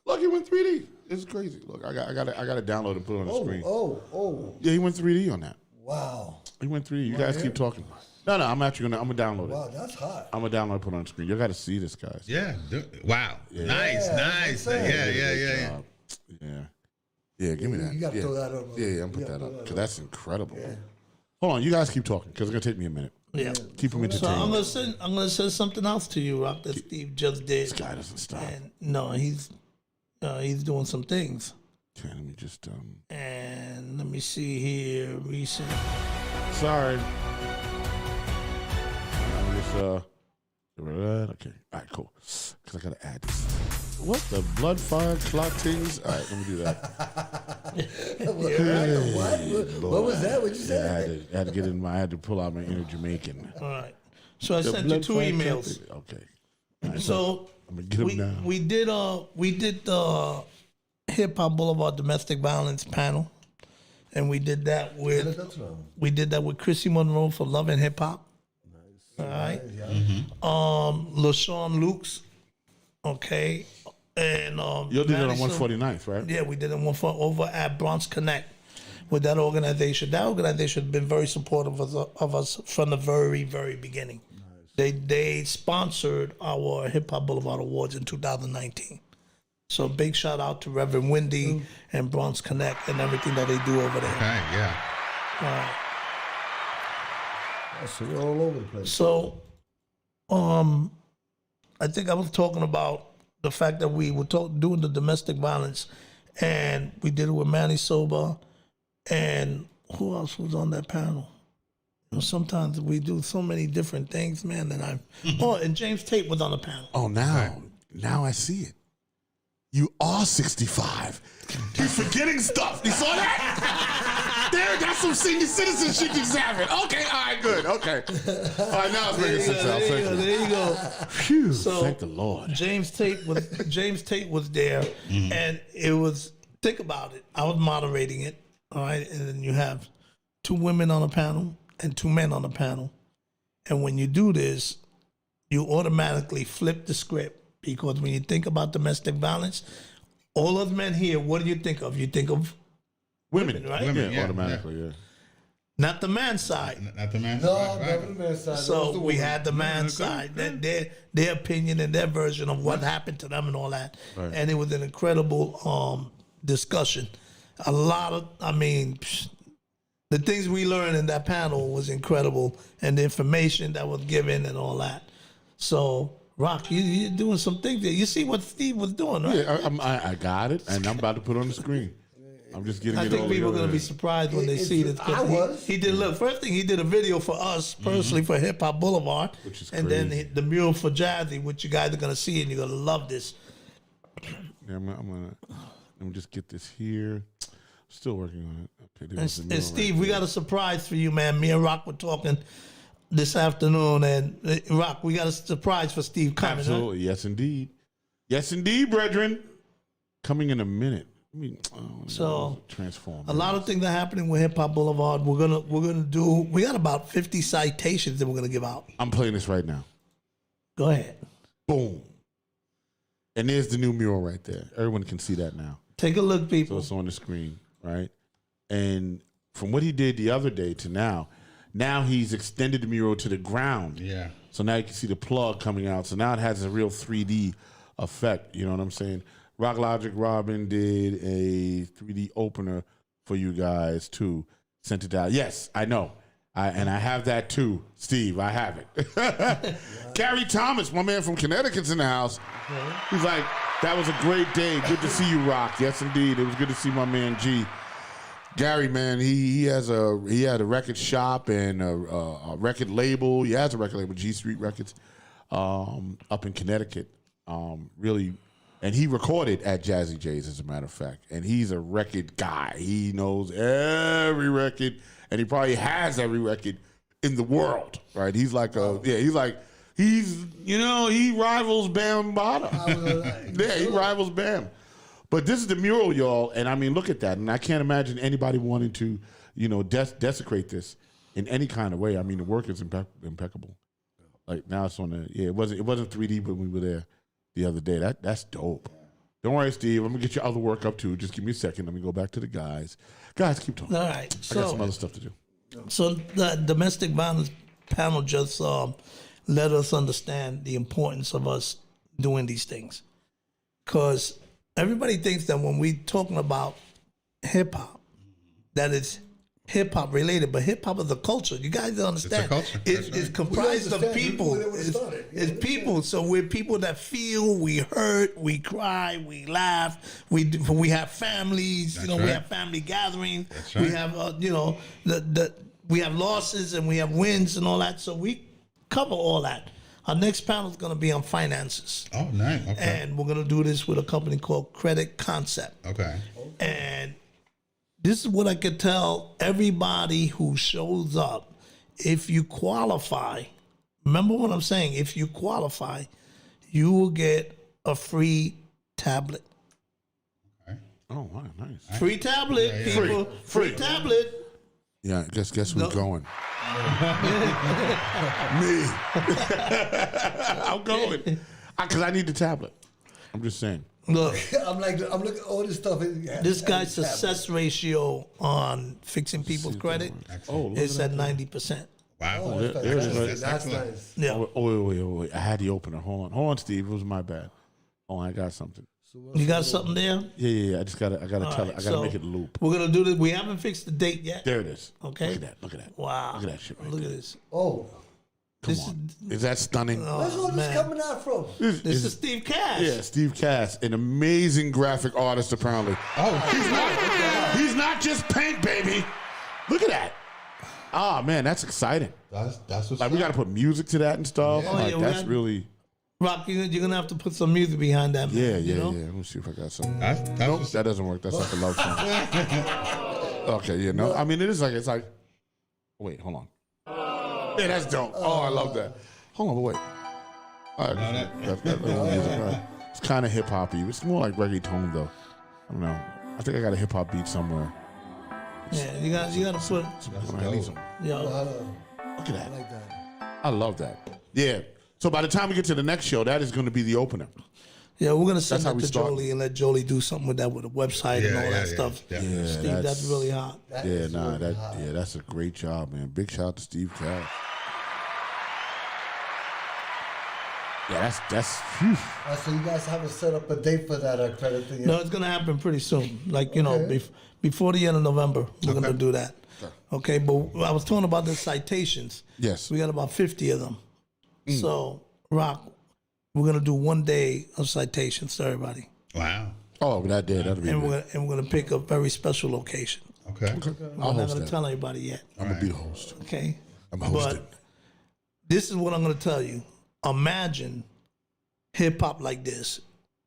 look, he went 3D. It's crazy. Look, I got to download and put it on the screen. Oh. Yeah, he went 3D on that. Wow. He went 3D. You guys keep talking. No, I'm actually I'm gonna download it. Wow, that's hot. I'm gonna download and put it on the screen. You got to see this, guys. Yeah. Wow. Nice. Yeah. Yeah, give me that. You got to yeah. throw that up. Yeah, I'm put that up because that's incredible. Hold on, you guys keep talking because it's gonna take me a minute. Yeah. Keep him So I'm entertained. gonna send something else to you, Rock, that Steve just did. This guy doesn't stop. And no, he's doing some things. Okay, let me just And let me see here. Recent. Sorry. I'm just okay. All right, cool. Because I gotta add this. What the blood fire clottings? All right, let me do that. What was that? What you said? I had to get in I had to pull out my inner Jamaican. All right. So I The sent you blood 2 fire emails. clotting. Okay. All right, So I'm gonna get him now. we did the Hip Hop Boulevard domestic violence panel, and we did that with Chrissy Monroe for Love and Hip Hop. All right. LaShawn Lukes. Okay. And You did it on Maddie 149th, right? Yeah, we did it over at Bronx Connect with that organization. That organization has been very supportive of us from the very, very beginning. Nice. They sponsored our Hip Hop Boulevard Awards in 2019. So big shout out to Reverend Wendy and Bronx Connect and everything that they do over there. Okay. Yeah. So we're all over the place. So, I think I was talking about the fact that we were doing the domestic violence, and we did it with Manny Soba, and who else was on that panel? You know, sometimes we do so many different things, man. And and James Tate was on the panel. Oh, now I see it. You are 65. He's forgetting stuff. You saw that? There, that's some senior citizenship examine. Okay, all right, good. Okay. All right, now it's making sense. There you go. Phew, So, thank the Lord. James Tate was there, and it was, think about it. I was moderating it, all right, and then you have 2 women on a panel and 2 men on a panel, and when you do this, you automatically flip the script, because when you think about domestic violence, all of the men here, what do you think of? You think of women, right? Women, Yeah, automatically, yeah. Not the man's side. Not the man. No, never the man's side. So we had the man's side, that their opinion and their version of what happened to them and all that. Right. And it was an incredible discussion. The things we learned in that panel was incredible, and the information that was given and all that. So, Rock, you're doing some things there. You see what Steve was doing, right? Yeah, I got it, and I'm about to put it on the screen. I'm just getting I it think all people are together. going to be surprised when they see this. I was. He did, look, first thing, he did a video for us personally for Hip Hop Boulevard. Which is and crazy. then the mural for Jazzy, which you guys are going to see, and you're going to love this. Yeah, let me just get this here. Still working on it. Okay, And Steve, we got a surprise for you, man. Me and Rock were talking this afternoon, and Rock, we got a surprise for Steve coming. Absolutely, yes, indeed. Yes, indeed, brethren. Coming in a minute. So transform. a lot of things are happening with Hip Hop Boulevard. We're gonna do. We got about 50 citations that we're gonna give out. I'm playing this right now. Go ahead. Boom. And there's the new mural right there. Everyone can see that now. Take a look, So people. it's on the screen, right? And from what he did the other day to now he's extended the mural to the ground. Yeah. So now you can see the plug coming out. So now it has a real 3D effect. You know what I'm saying? Rock Logic Robin did a 3D opener for you guys too. Sent it out. Yes, I know. I have that too, Steve. I have it. Gary Thomas, my man from Connecticut's in the house. He's like, that was a great day. Good to see you, Rock. Yes, indeed. It was good to see my man G. Gary, man, he had a record shop and a record label. He has a record label, G Street Records, up in Connecticut. Really, and he recorded at Jazzy J's, as a matter of fact. And he's a record guy. He knows every record, and he probably has every record in the world, right? He's like he rivals Bam Bada. Yeah, he rivals Bam. But this is the mural, y'all, and I mean, look at that. And I can't imagine anybody wanting to, desecrate this in any kind of way. I mean, the work is impeccable. Like now it's on the it wasn't 3D when we were there the other day. That's dope. Don't worry, Steve. I'm gonna get your other work up too. Just give me a second. Let me go back to the guys. Guys, keep talking. All right. I got some other stuff to do. So the domestic violence panel just let us understand the importance of us doing these things, because everybody thinks that when we talking about hip hop, that it's hip hop related, but hip hop is a culture. You guys understand? It's a culture. It's comprised of people. It's people. So we're people that feel, we hurt, we cry, we laugh. We have families. That's we right. have family gatherings. That's right. We have we have losses and we have wins and all that. So we cover all that. Our next panel is going to be on finances. Oh, nice. Okay. And we're going to do this with a company called Credit Concept. Okay. And this is what I could tell everybody who shows up. If you qualify, remember what I'm saying, if you qualify, you will get a free tablet. Oh, wow, nice. Free tablet, Yeah. people. Free tablet. Yeah, guess who's going? Me. I'm going. Because I need the tablet. I'm just saying. Look, I'm looking at all this stuff. this guy's success ratio on fixing people's credit is at 90%. Wow. there it is. That's excellent. nice. Yeah. Wait. I had the opener. Hold on, Steve. It was my bad. Hold on, I got something. You got something there? Yeah. I gotta tell right, it. I gotta so make it loop. We're going to do this. We haven't fixed the date yet. There it is. Okay. Look at that. Wow. Look at that shit right Look there. at this. Oh, Come on. Is that stunning? where's all this man. coming out from? This is Steve Cash. Yeah, Steve Cass, an amazing graphic artist, apparently. Oh, He's not just paint, baby. Look at that. Ah, man, that's exciting. that's what's Like, we got to put music to that and stuff. Yeah. Like, Oh, yeah, we that's got- really... Rock, you're going to have to put some music behind that, man. Yeah. you know? Let me see if I got something. That's Nope, what's- that doesn't work. That's like a love song. Okay, yeah, no. I mean, it's like... Wait, hold on. Yeah, that's dope. Oh, I love that. Hold on, but wait. All right, that little music, all right. It's kind of hip-hop-y. It's more like reggaeton, though. I don't know. I think I got a hip-hop beat somewhere. Yeah, you got to put... I need some. Yo, Look at that. I like that. I love that. Yeah. So by the time we get to the next show, that is going to be the opener. yeah, we're going to send That's how that we to start. Jolie and let Jolie do something with that, with a website and all that stuff. definitely. Steve, that's really hot. That Yeah, is nah, really hot. that's a great job, man. Big shout out to Steve Cash. Yeah, that's phew. So you guys haven't set up a date for that credit thing yet? No, it's going to happen pretty soon. Like, Okay. before the end of November, we're going to Okay. do that. Okay, but I was talking about the citations. Yes. We got about 50 of them. So, Rock, we're going to do 1 day of citations to everybody. Wow. Oh, that'll be And good. we're going to pick a very special location. Okay. I'll We're not host going to that. tell anybody yet. I'm gonna be the host. Okay? I'm hosting. But this is what I'm going to tell you. Imagine hip hop like this: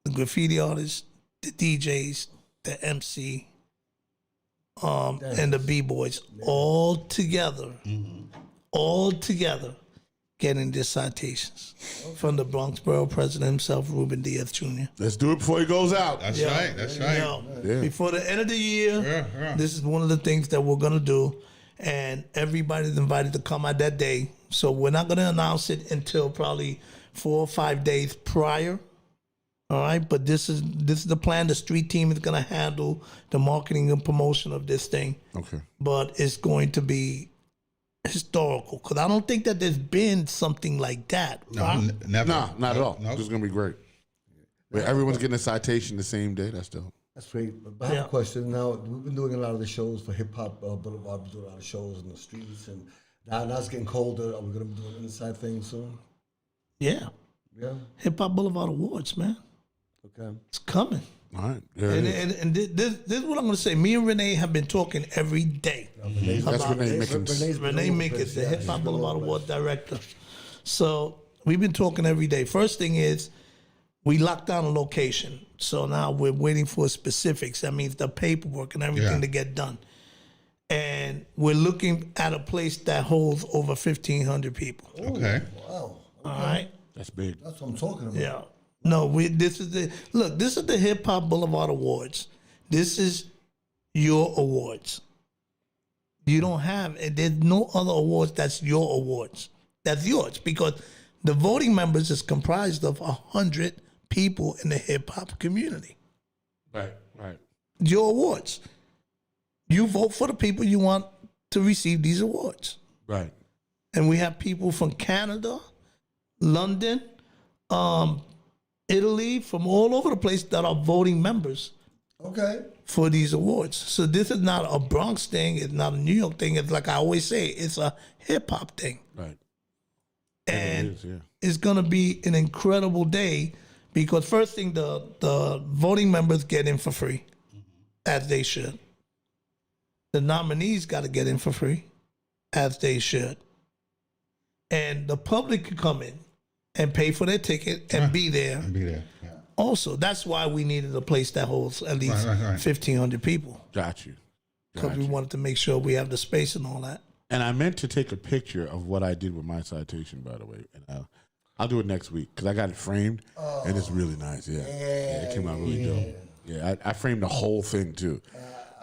the graffiti artists, the DJs, the MC, and the b-boys all together, getting these citations from the Bronx Borough President himself, Ruben Diaz Jr. Let's do it before he goes out. That's Yeah. right. That's right. Yo, Yeah. Before the end of the year, Yeah. this is one of the things that we're gonna do, and everybody's invited to come out that day. So we're not gonna announce it until probably 4 or 5 days prior. All right, but this is the plan. The street team is gonna handle the marketing and promotion of this thing, Okay. but it's going to be historical because I don't think that there's been something like that. No, right? never. Nah, not at all. Nope. This is gonna be great. Wait, everyone's getting a citation the same day. That's dope. That's great. But I have Yeah. a question. Now, we've been doing a lot of the shows for Hip Hop Boulevard. We're doing a lot of shows in the streets. And now it's getting colder. Are we going to be doing an inside thing soon? Yeah, Yeah. Hip Hop Boulevard Awards, man, Okay. it's coming. All right. There And, it is. and this is what I'm going to say. Me and Renee have been talking every day. That's about Renee this. Mickens. Renee Mickens, the Hip Hop Boulevard Award director. So we've been talking every day. First thing is we locked down a location. So now we're waiting for specifics. That means the paperwork and everything to get done. And we're looking at a place that holds over 1,500 people. Okay. Wow. All right. That's big. That's what I'm talking about. Yeah. No, this is the Hip Hop Boulevard Awards. This is your awards. You don't have, and there's no other awards that's your awards. That's yours because the voting members is comprised of 100 people in the hip hop community. Right. Right. Your awards. You vote for the people you want to receive these awards. Right. And we have people from Canada, London, Italy, from all over the place that are voting members Okay. for these awards. So this is not a Bronx thing. It's not a New York thing. It's like I always say, it's a hip hop thing. Right. And It is, yeah. it's going to be an incredible day because first thing, the voting members get in for free, as they should. The nominees got to get in for free, as they should. And the public can come in and pay for their ticket and be there. Be there. Yeah. Also, that's why we needed a place that holds at least Right. 1,500 people. Got you. Because we wanted to make sure we have the space and all that. And I meant to take a picture of what I did with my citation, by the way. And I'll do it next week because I got it framed, and it's really nice. Yeah, it came out really dope. Yeah, I framed the whole thing too.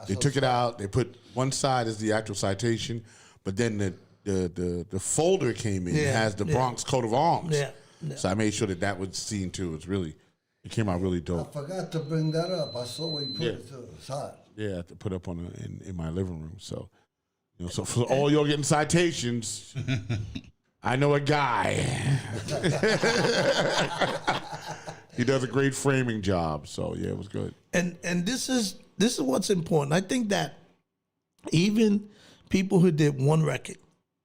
They took it out. They put one side as the actual citation, but then the folder came in. It has the Bronx coat of arms. Yeah. So I made sure that was seen too. It came out really I dope. forgot to bring that up. I saw where you put it to the side. Yeah, I had to put up in my living room. So, so for all y'all getting citations, I know a guy. He does a great framing job. So yeah, it was good. And this is what's important. I think that even people who did one record,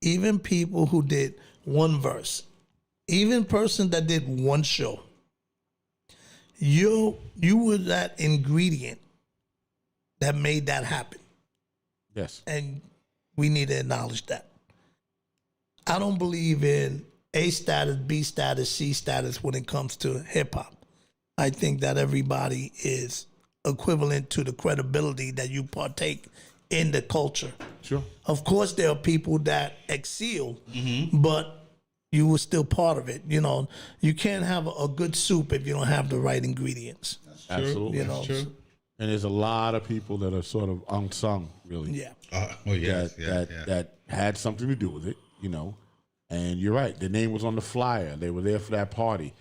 even people who did one verse, even person that did one show, you were that ingredient that made that happen. Yes. And we need to acknowledge that. I don't believe in A status, B status, C status when it comes to hip hop. I think that everybody is equivalent to the credibility that you partake in the culture. Sure. Of course, there are people that excel, but you were still part of it. You can't have a good soup if you don't have the right ingredients. Absolutely. That's true. And there's a lot of people that are sort of unsung, really. Yeah. That had something to do with it, And you're right. The name was on the flyer. They were there for that party,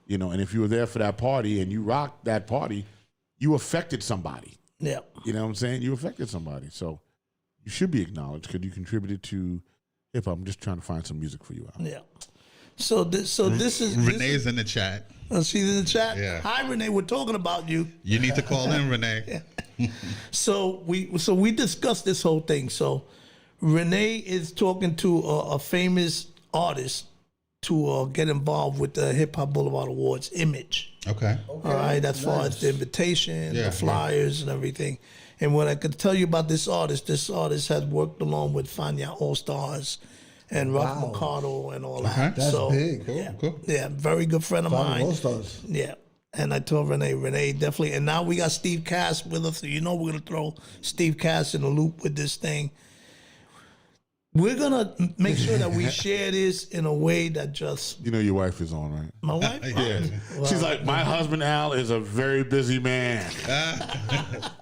And if you were there for that party and you rocked that party, you affected somebody. Yeah. You know what I'm saying? You affected somebody. So you should be acknowledged because you contributed to hip hop. I'm just trying to find some music for you out. Yeah. So this is Renee's in the chat. She's in the chat. Yeah. Hi, Renee. We're talking about you. You need to call in, Renee. So we discussed this whole thing. So Renee is talking to a famous artist to get involved with the Hip Hop Boulevard Awards image. Okay. All right, as far as the invitation, Yeah, the flyers, and everything. And what I could tell you about this artist has worked along with Fania All Stars and Ralph Mercado and all that. That's so, big. Cool. Yeah, very good friend of mine. All-Stars. Yeah. And I told Renee definitely. And now we got Steve Cass with us. So we're going to throw Steve Cass in the loop with this thing. We're going to make sure that we share this in a way that just... You know your wife is on, right? My wife? Yeah. Well, She's like, my husband, Al, is a very busy man.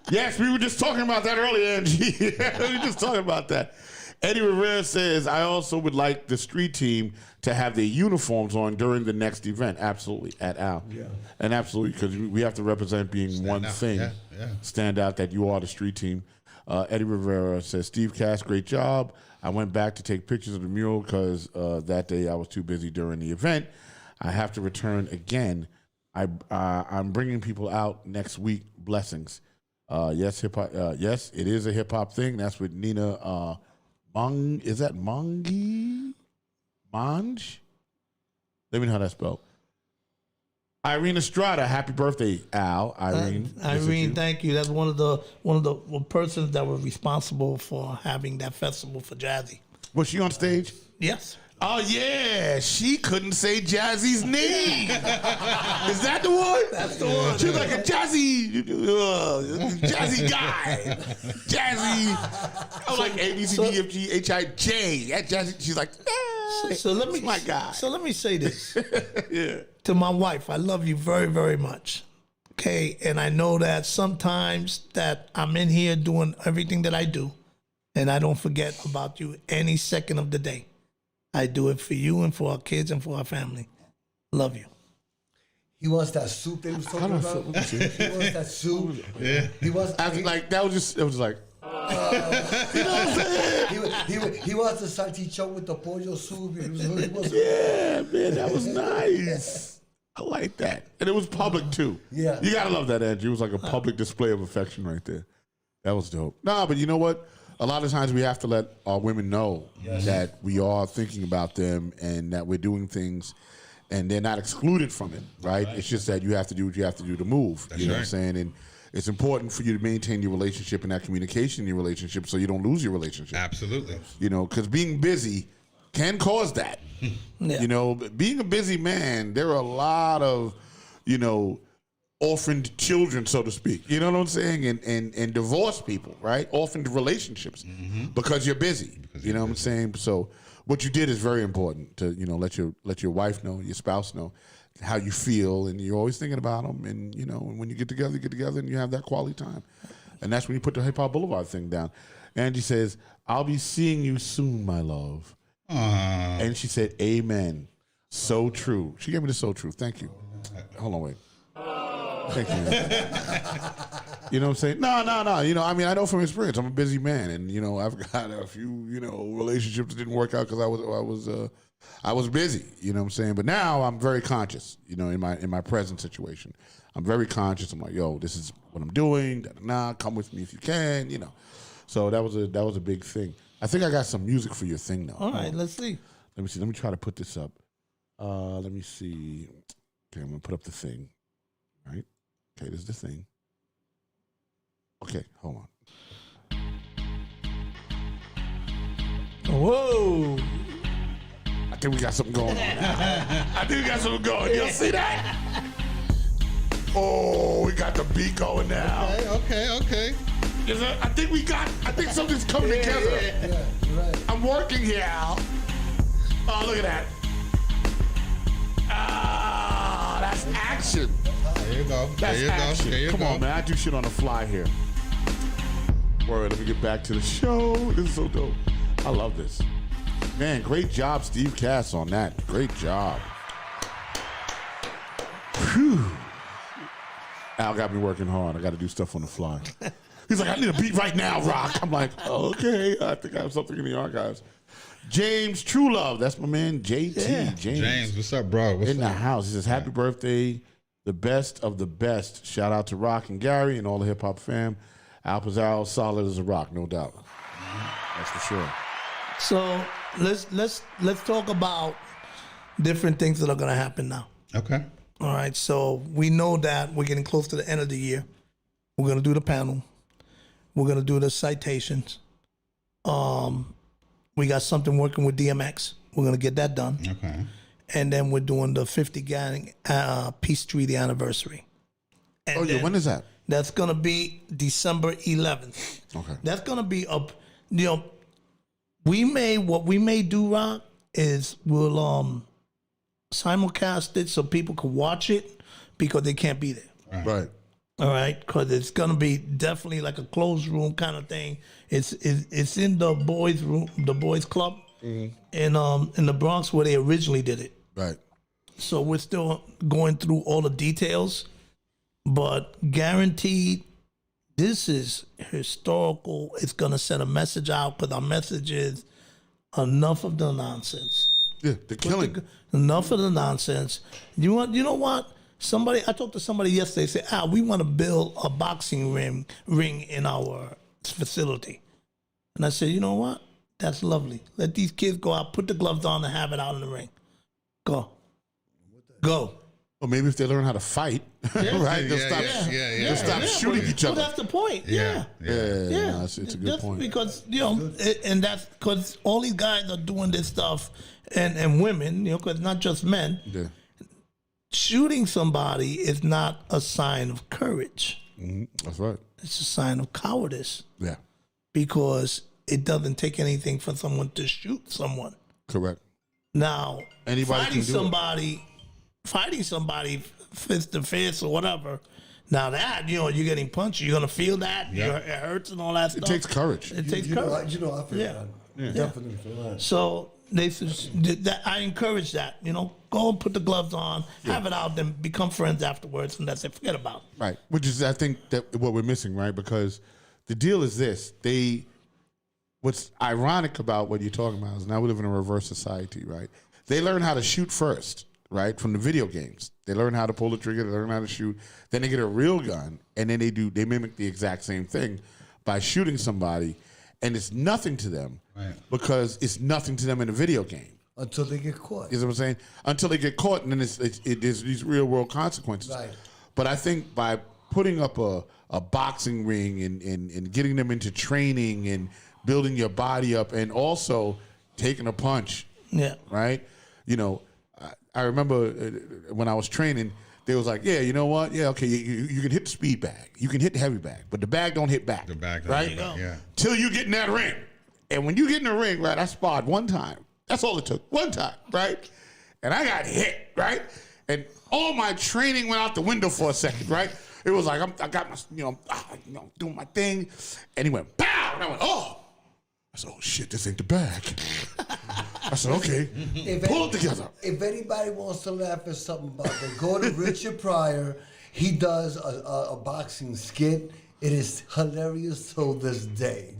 Yes, we were just talking about that earlier, Angie. We were just talking about that. Eddie Rivera says, I also would like the street team to have their uniforms on during the next event. Absolutely, at Al. Yeah. And absolutely, because we have to represent being one out. thing. Yeah. Stand out that you are the street team. Eddie Rivera says, Steve Cass, great job. I went back to take pictures of the mural because that day I was too busy during the event. I have to return again. I'm bringing people out next week. Blessings. Yes, hip hop. Yes, it is a hip hop thing. That's with Nina is that Monge? Monge? Let me know how that's spelled. Irene Estrada, happy birthday, Al. Irene. Irene, thank you. That's one of the persons that were responsible for having that festival for Jazzy. Was she on stage? Yes. Oh yeah, she couldn't say Jazzy's name. Is that the one? That's the one. She was like a jazzy guy. Jazzy. I was like A B C D F G H I J. That Jazzy. She's like, So let me, my guy. So let me say this. Yeah. To my wife, I love you very, very much. Okay, and I know that sometimes that I'm in here doing everything that I do, and I don't forget about you any second of the day. I do it for you and for our kids and for our family. Love you. He wants that soup that he was talking about. He wants that soup. Yeah. He wants. Like that was just. It was like. You know what I'm saying? He wants the salchichon with the pollo soup. Yeah, man, that was nice. I like that, and it was public too. Yeah. You gotta love that, Andrew. It was like a public display of affection right there. That was dope. Nah, but you know what? A lot of times we have to let our women know that we are thinking about them and that we're doing things and they're not excluded from it, right? It's just that you have to do what you have to do to move. That's you know right. what I'm saying? And it's important for you to maintain your relationship and that communication in your relationship so you don't lose your relationship. Absolutely. You know, because being busy can cause that. Yeah. You know, being a busy man, there are a lot of, you know, orphaned children, so to speak. You know what I'm saying? And divorced people, right? Orphaned relationships because you're busy. You know what I'm saying? So what you did is very important to, you know, let your wife know, your spouse know how you feel, and you're always thinking about them. And, you know, when you get together and you have that quality time. And that's when you put the Hip Hop Boulevard thing down. Angie says, I'll be seeing you soon, my love. And she said, amen. So true. She gave me the so true. Thank you. Hold on, wait. Thank you. You know what I'm saying? No. You know, I mean, I know from experience. I'm a busy man, and you know, I've got a few, you know, relationships that didn't work out because I was busy. You know what I'm saying? But now I'm very conscious. You know, in my present situation, I'm very conscious. I'm like, yo, this is what I'm doing. Come with me if you can. You know, so that was a big thing. I think I got some music for your thing now. All right, let's see. Let me see. Let me try to put this up. Let me see. Okay, I'm gonna put up the thing. Right. Okay, this is the thing. Okay, hold on. Whoa. I think we got something going on. I think we got something going. Y'all see that? Oh, we got the beat going now. Okay. I think something's coming together. Yeah, right. I'm working here, Al. Oh, look at that. Ah, that's action. There you go. That's action. There you Come go. on, man. I do shit on the fly here. Word, let me get back to the show. This is so dope. I love this. Man, great job, Steve Cass, on that. Great job. Whew. Al got me working hard. I got to do stuff on the fly. He's like, I need a beat right now, Rock. I'm like, okay, I think I have something in the archives. James True Love, that's my man, JT. Yeah. James, what's up, bro? What's in the up? house. He says, happy birthday, the best of the best. Shout out to Rock and Gary and all the hip hop fam. Al Pizarro, solid as a rock, no doubt. That's for sure. So let's talk about different things that are gonna happen now. Okay. All right. So we know that we're getting close to the end of the year. We're gonna do the panel. We're gonna do the citations. We got something working with DMX. We're gonna get that done. Okay. And then we're doing the 50 gang peace treaty anniversary. And Oh, yeah, then when is that? That's gonna be December 11th. Okay. That's gonna be up. You know, what we may do, Rock, is we'll simulcast it so people can watch it because they can't be there. Right. All right, because it's gonna be definitely like a closed room kind of thing. It's in the boys' room, the boys' club, in the Bronx where they originally did it. Right. So we're still going through all the details, but guaranteed, this is historical. It's gonna send a message out because our message is enough of the nonsense. Yeah, the killing. Enough of the nonsense. You know what? I talked to somebody yesterday. Said, we want to build a boxing ring in our facility. And I said, you know what? That's lovely. Let these kids go out, put the gloves on, and have it out in the ring. Go. Or maybe if they learn how to fight, right? They'll stop, they'll stop shooting each Well, other. that's the point. Yeah. No, it's a good Just point. because, and that's because all these guys are doing this stuff, and women, because not just men. Yeah. Shooting somebody is not a sign of courage. That's right. It's a sign of cowardice Yeah, because it doesn't take anything for someone to shoot someone. correct. Now, Anybody fighting can do somebody fist to fist or whatever. Now that you're getting punched, you're gonna feel that. It hurts and all that stuff. It takes courage. It takes You courage. know, I feel that. Definitely feel that. So I encourage that. Go and put the gloves on, have it out, then become friends afterwards, and that's it. Forget about it. Right. Which is, I think, that what we're missing, right? Because the deal is this: what's ironic about what you're talking about is now we live in a reverse society, right? They learn how to shoot first, right, from the video games. They learn how to pull the trigger, they learn how to shoot. Then they get a real gun, and then they mimic the exact same thing by shooting somebody, and it's nothing to them because it's nothing to them in a video game. Until they get caught. You know what I'm saying? Until they get caught, and then there's these real world consequences. Right. But I think by putting up a boxing ring and getting them into training and building your body up, and also taking a punch, right? I remember when I was training, they was like, yeah, you know what? Yeah, okay, you can hit the speed bag, you can hit the heavy bag, but the bag don't hit back. The bag don't right? hit back, yeah. Till you get in that ring. And when you get in the ring, right, I sparred one time. That's all it took, one time, right? And I got hit, right? And all my training went out the window for a second, right? It was like I got my, doing my thing, and he went pow, and I went, oh. I said, oh shit, this ain't the bag. I said, okay, pull it together. If anybody wants to laugh at something about that, go to Richard Pryor. He does a boxing skit. It is hilarious till this day.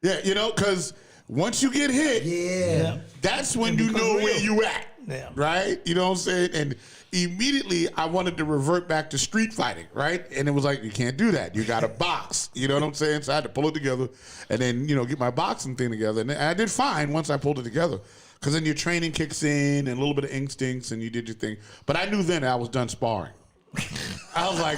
Because once you get hit, that's when you know where you at, right? You know what I'm saying? And immediately I wanted to revert back to street fighting, right? And it was like, you can't do that. You got to box. You know what I'm saying? So I had to pull it together and then, get my boxing thing together. And I did fine once I pulled it together, because then your training kicks in and a little bit of instincts and you did your thing. But I knew then I was done sparring. I was like,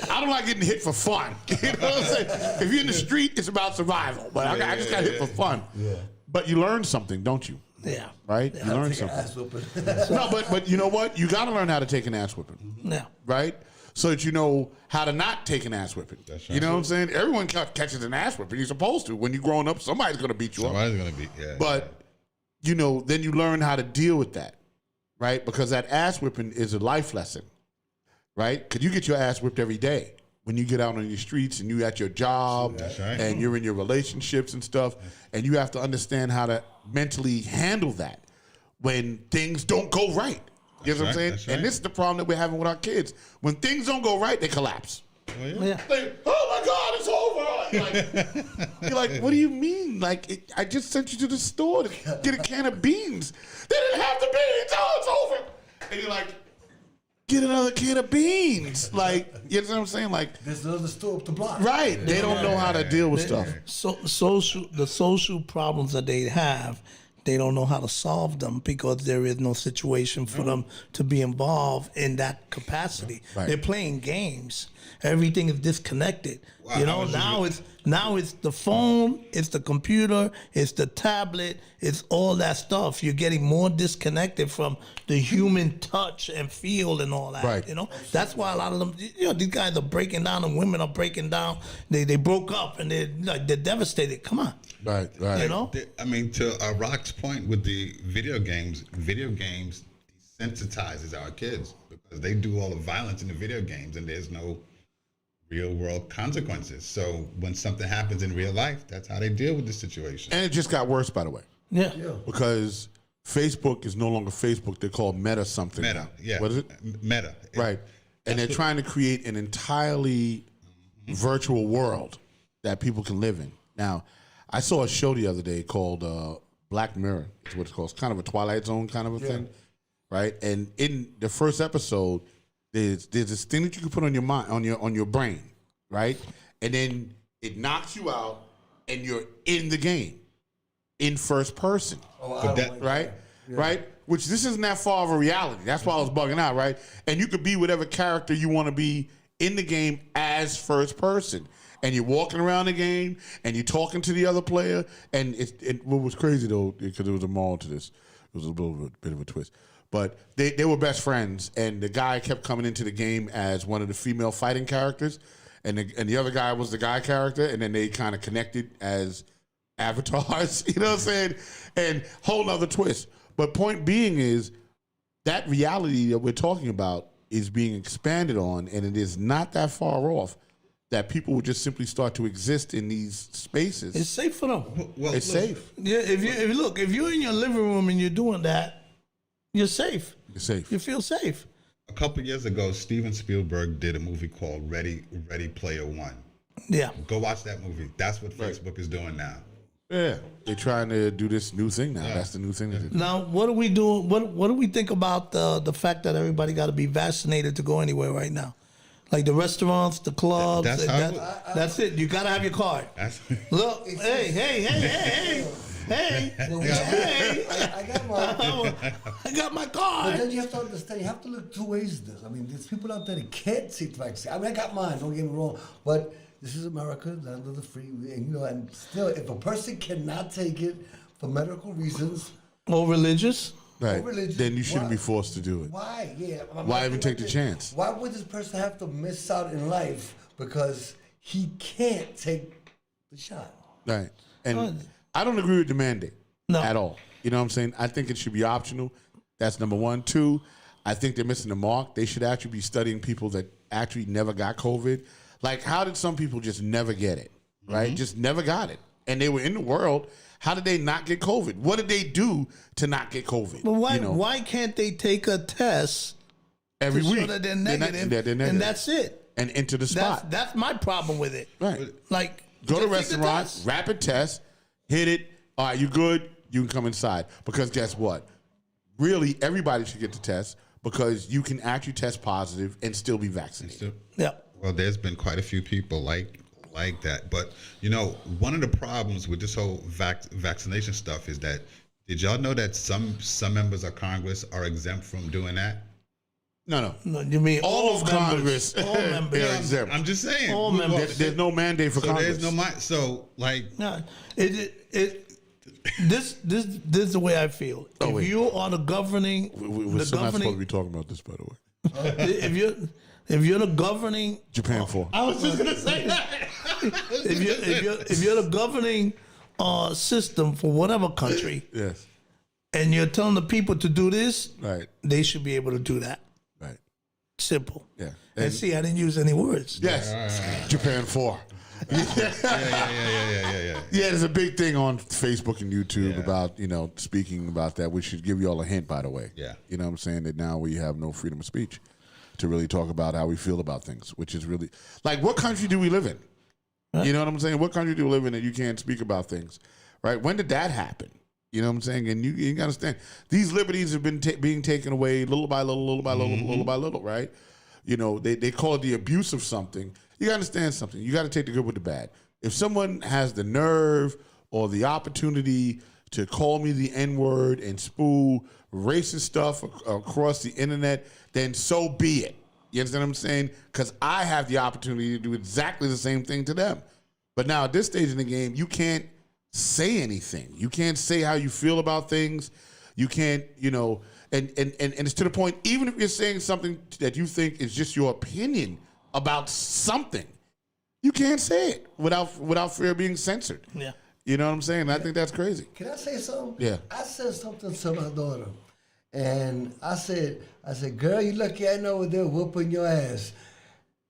I don't like getting hit for fun. You know what I'm saying? If you're in the street, it's about survival. But I just got hit for fun. Yeah. But you learn something, don't you? Yeah. Right? You learn something. No, but you know what? You got to learn how to take an ass whipping. Yeah. Right? So that you know how to not take an ass whipping. That's right. You know what I'm saying? Everyone catches an ass whipping. You're supposed to. When you're growing up, somebody's going to beat you up. Somebody's going to beat, yeah. But, then you learn how to deal with that. Right? Because that ass whipping is a life lesson. Right? Because you get your ass whipped every day when you get out on your streets and you at your job and you're in your relationships and stuff, and you have to understand how to mentally handle that when things don't go right. You know what I'm saying? Right. And this is the problem that we're having with our kids. When things don't go right, they collapse. Yeah. Like, oh my God, it's over. You're like, what do you mean? Like, I just sent you to the store to get a can of beans. They didn't have the beans. Oh, it's over. And you're like, get another can of beans. Like, you know what I'm saying? Like, there's another store up the block. Right. They don't know how to deal with stuff. So the social problems that they have, they don't know how to solve them because there is no situation for them to be involved in that capacity. Right. They're playing games. Everything is disconnected. Wow, Now it's the phone, it's the computer, it's the tablet, it's all that stuff. You're getting more disconnected from the human touch and feel and all that. Right. That's why a lot of them, these guys are breaking down and women are breaking down. They broke up and they're devastated. Come on. Right. I mean, to Rock's point with the video games desensitizes our kids because they do all the violence in the video games and there's no real world consequences. So when something happens in real life, that's how they deal with the situation. And it just got worse, by the way. Yeah. Because Facebook is no longer Facebook. They're called Meta something. Meta, yeah. What is it? Meta. Right. And they're trying to create an entirely virtual world that people can live in. Now, I saw a show the other day called Black Mirror. It's what it's called. It's kind of a Twilight Zone kind of a thing. Right. And in the first episode, there's this thing that you can put on your mind, on your brain, right? And then it knocks you out, and you're in the game, in first person, Oh, right? right? Which this isn't that far of a reality. That's why I was bugging out, right? And you could be whatever character you want to be in the game as first person. And you're walking around the game, and you're talking to the other player. And what was crazy, though, because there was a moral to this. It was a little bit of a twist. But they were best friends, and the guy kept coming into the game as one of the female fighting characters, and the other guy was the guy character, and then they kind of connected as avatars, you know what I'm saying? And whole nother twist. But point being is that reality that we're talking about is being expanded on, and it is not that far off that people would just simply start to exist in these spaces. It's safe for them. Well, It's look, safe. Yeah, if you're in your living room and you're doing that, you're safe. It's safe. You feel safe. A couple years ago, Steven Spielberg did a movie called Ready Player One. Yeah. Go watch that movie. That's what Facebook is doing now. Yeah, they're trying to do this new thing now. That's the new thing. That Now, what do we do? What do we think about the fact that everybody got to be vaccinated to go anywhere right now? Like the restaurants, the clubs. That's That's it. You got to have your card. Look, hey. I got mine. I got my But card. then you have to understand, you have to look two ways at this. I mean, there's people out there that can't take the vaccine. I mean, I got mine, don't get me wrong. But this is America, land of the free. And, and still, if a person cannot take it for medical reasons, Or religious. right. religion, Then you shouldn't why? be forced to do it. why? Yeah. Why even take the chance? Why would this person have to miss out in life because he can't take the shot? Right. And I don't agree with the mandate at all. You know what I'm saying? I think it should be optional. That's number one. Two, I think they're missing the mark. They should actually be studying people that actually never got COVID. Like, how did some people just never get it, right? Just never got it. And they were in the world. How did they not get COVID? What did they do to not get COVID? But why? You know, Why can't they take a test every to show week? that they're They're not- negative, they're negative. and that's it? And enter the spot. That's my problem with it. Right. Like, Go to just take the restaurants, test. rapid test, hit it. All right, you good? You can come inside. Because guess what? Really, everybody should get the test because you can actually test positive and still be vaccinated. Yeah. Well, there's been quite a few people like that. But, one of the problems with this whole vaccination stuff is that, did y'all know that some members of Congress are exempt from doing that? No. No, you mean All of members, Congress all members. are exempt. I'm just saying. All members. There's no mandate for So Congress. there's no so like No, this is the way I feel. If wait. you are the governing, We're still not supposed to be talking about this, by the way. if you're the governing, Japan 4. I was just gonna say that. if you're the governing system for whatever country, Yes. and you're telling the people to do this, Right. they should be able to do that. Right. Simple. Yeah. And see, I didn't use any words. Yes. Japan 4. yeah. Yeah, there's a big thing on Facebook and YouTube about, speaking about that. We should give you all a hint, by the way. Yeah. You know what I'm saying? That now we have no freedom of speech to really talk about how we feel about things, which is really, like, what country do we live in? You know what I'm saying? What country do we live in that you can't speak about things, right? When did that happen? You know what I'm saying? And you got to understand, these liberties have been being taken away little by little, little by little, little by little, right? They call it the abuse of something. You got to understand something. You got to take the good with the bad. If someone has the nerve or the opportunity to call me the N-word and spew racist stuff across the internet, then so be it. You understand what I'm saying? Because I have the opportunity to do exactly the same thing to them. But now at this stage in the game, you can't say anything. You can't say how you feel about things. You can't, and it's to the point, even if you're saying something that you think is just your opinion about something, you can't say it without fear of being censored. Yeah. You know what I'm saying? I think that's crazy. Can I say something? Yeah. I said something to my daughter, and I said, girl, you lucky I know they're whooping your ass.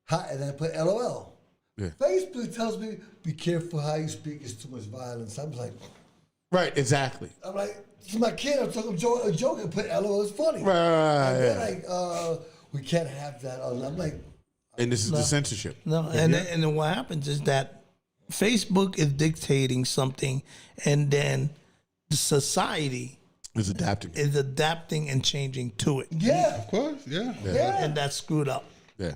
And I put LOL. Yeah. Facebook tells me, be careful how you speak, it's too much violence. I'm like, Right, exactly. I'm like, this is my kid, I'm talking joking, put LOL, it's funny. Right, And they're yeah. like, we can't have that. I'm like, And this is the censorship. No, and then what happens is that Facebook is dictating something, and then the society It's adapting. is adapting and changing to it, yeah, Of course, yeah. and that's screwed up. Yeah.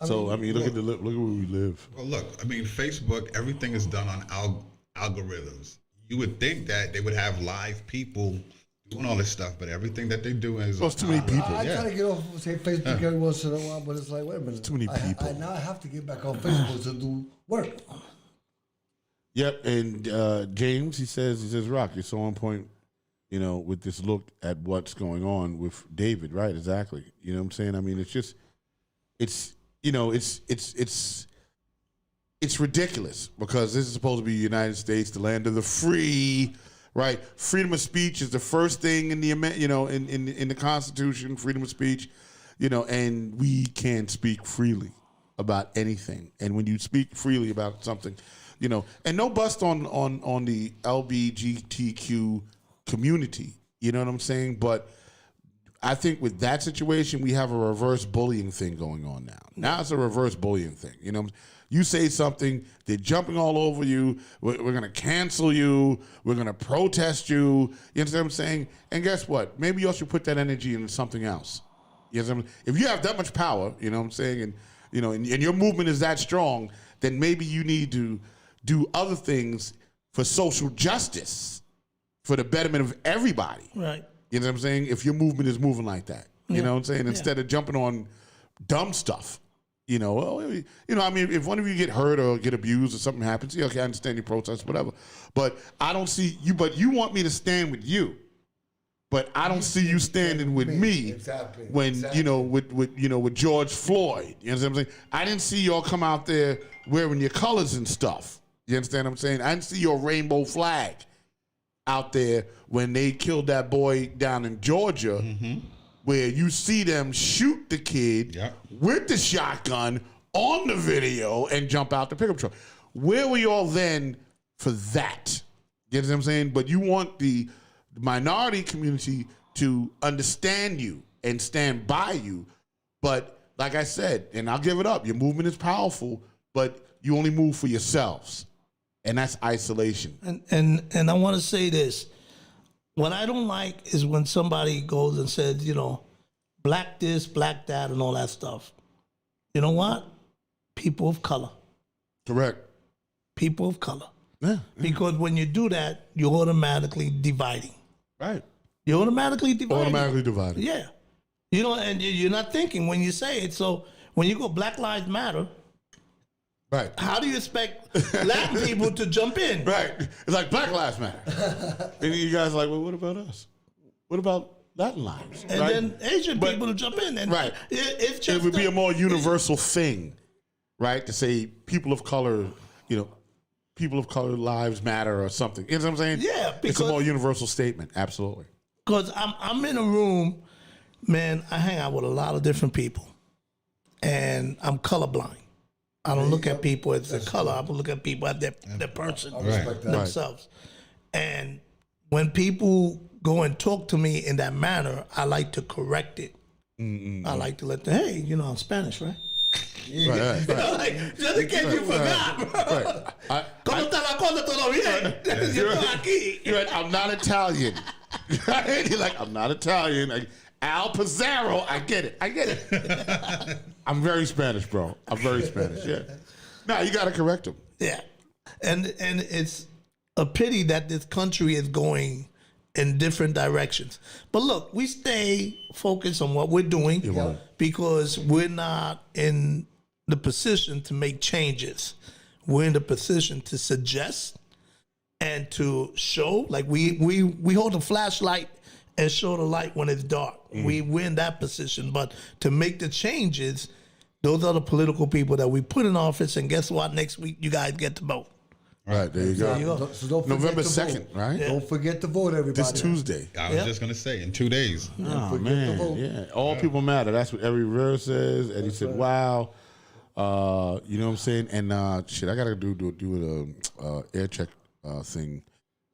So look at look at where we live. Well, look, I mean, Facebook, everything is done on algorithms. You would think that they would have live people doing all this stuff, but everything that they do is. Well, it's too many people. I try to get off, say Facebook every once in a while, but it's like, wait a minute. Too many people. I now have to get back on Facebook to do work. Yep, and James, he says, Rock, you're so on point, you know, with this look at what's going on with David, right? Exactly. You know what I'm saying? I mean, it's just, it's ridiculous because this is supposed to be the United States, the land of the free, right? Freedom of speech is the first thing in the, you know, in the Constitution, freedom of speech, you know, and we can't speak freely about anything. And when you speak freely about something, you know, and no bust on the LGBTQ community, you know what I'm saying? But I think with that situation, we have a reverse bullying thing going on now. Now it's a reverse bullying thing. You know, you say something, they're jumping all over you. We're going to cancel you. We're going to protest you. You understand what I'm saying? And guess what? Maybe you should put that energy into something else. You know what I'm saying? If you have that much power, you know what I'm saying, and you know, and your movement is that strong, then maybe you need to do other things for social justice, for the betterment of everybody. Right. You know what I'm saying? If your movement is moving like that, you know what I'm saying? Instead of jumping on dumb stuff, you know, well, you know, I mean, if one of you get hurt or get abused or something happens, yeah, okay, I understand your protest, whatever. But I don't see you. But you want me to stand with you, but I don't see you standing with me. Exactly. When you know, with George Floyd. You know what I'm saying? I didn't see y'all come out there wearing your colors and stuff. You understand what I'm saying? I didn't see your rainbow flag out there when they killed that boy down in Georgia, where you see them shoot the kid with the shotgun on the video and jump out the pickup truck. Where were y'all then for that? You know what I'm saying? But you want the minority community to understand you and stand by you. But like I said, and I'll give it up, your movement is powerful, but you only move for yourselves. And that's isolation. And I want to say this. What I don't like is when somebody goes and says, you know, black this, black that, and all that stuff. You know what? People of color. Correct. People of color. Yeah. Because when you do that, you're automatically dividing. Right. You're automatically dividing. Automatically divided. Yeah. You know, and you're not thinking when you say it. So when you go Black Lives Matter, right. How do you expect Latin people to jump in? Right. It's like Black Lives Matter. And you guys are like, well, what about us? What about Latin lives? And right? then Asian people to jump in. And right. It's just it would be a more universal thing, right? To say people of color, you know, people of color lives matter or something. You know what I'm saying? Yeah. It's a more universal statement. Absolutely. Because I'm in a room, man, I hang out with a lot of different people. And I'm colorblind. I don't look at people as their color. I look at people as their person, themselves. And when people go and talk to me in that manner, I like to correct it. I like to let them, hey, you know, I'm Spanish, right? Right. Like, just in case you forgot. Right. ¿Cómo está la cosa? ¿Todo bien? Yo estoy aquí. You're like, I'm not Italian. You're like, I'm not Italian. Like, Al Pizarro, I get it. I'm very Spanish, bro. I'm very Spanish, yeah. No, you got to correct him. Yeah. And it's a pity that this country is going in different directions. But look, we stay focused on what we're doing because we're not in the position to make changes. We're in the position to suggest and to show. Like we hold a flashlight and show the light when it's dark. We're in that position. But to make the changes, those are the political people that we put in office. And guess what? Next week, you guys get to vote. Right, there you go. So don't forget November to 2nd, vote. right? Yeah. Don't forget to vote, everybody. This Tuesday. I was just going to say, in 2 days. Oh, forget man. to vote. Yeah. All people matter. That's what every verse says. Eddie said, wow. You know what I'm saying? And shit, I got to do an air check thing.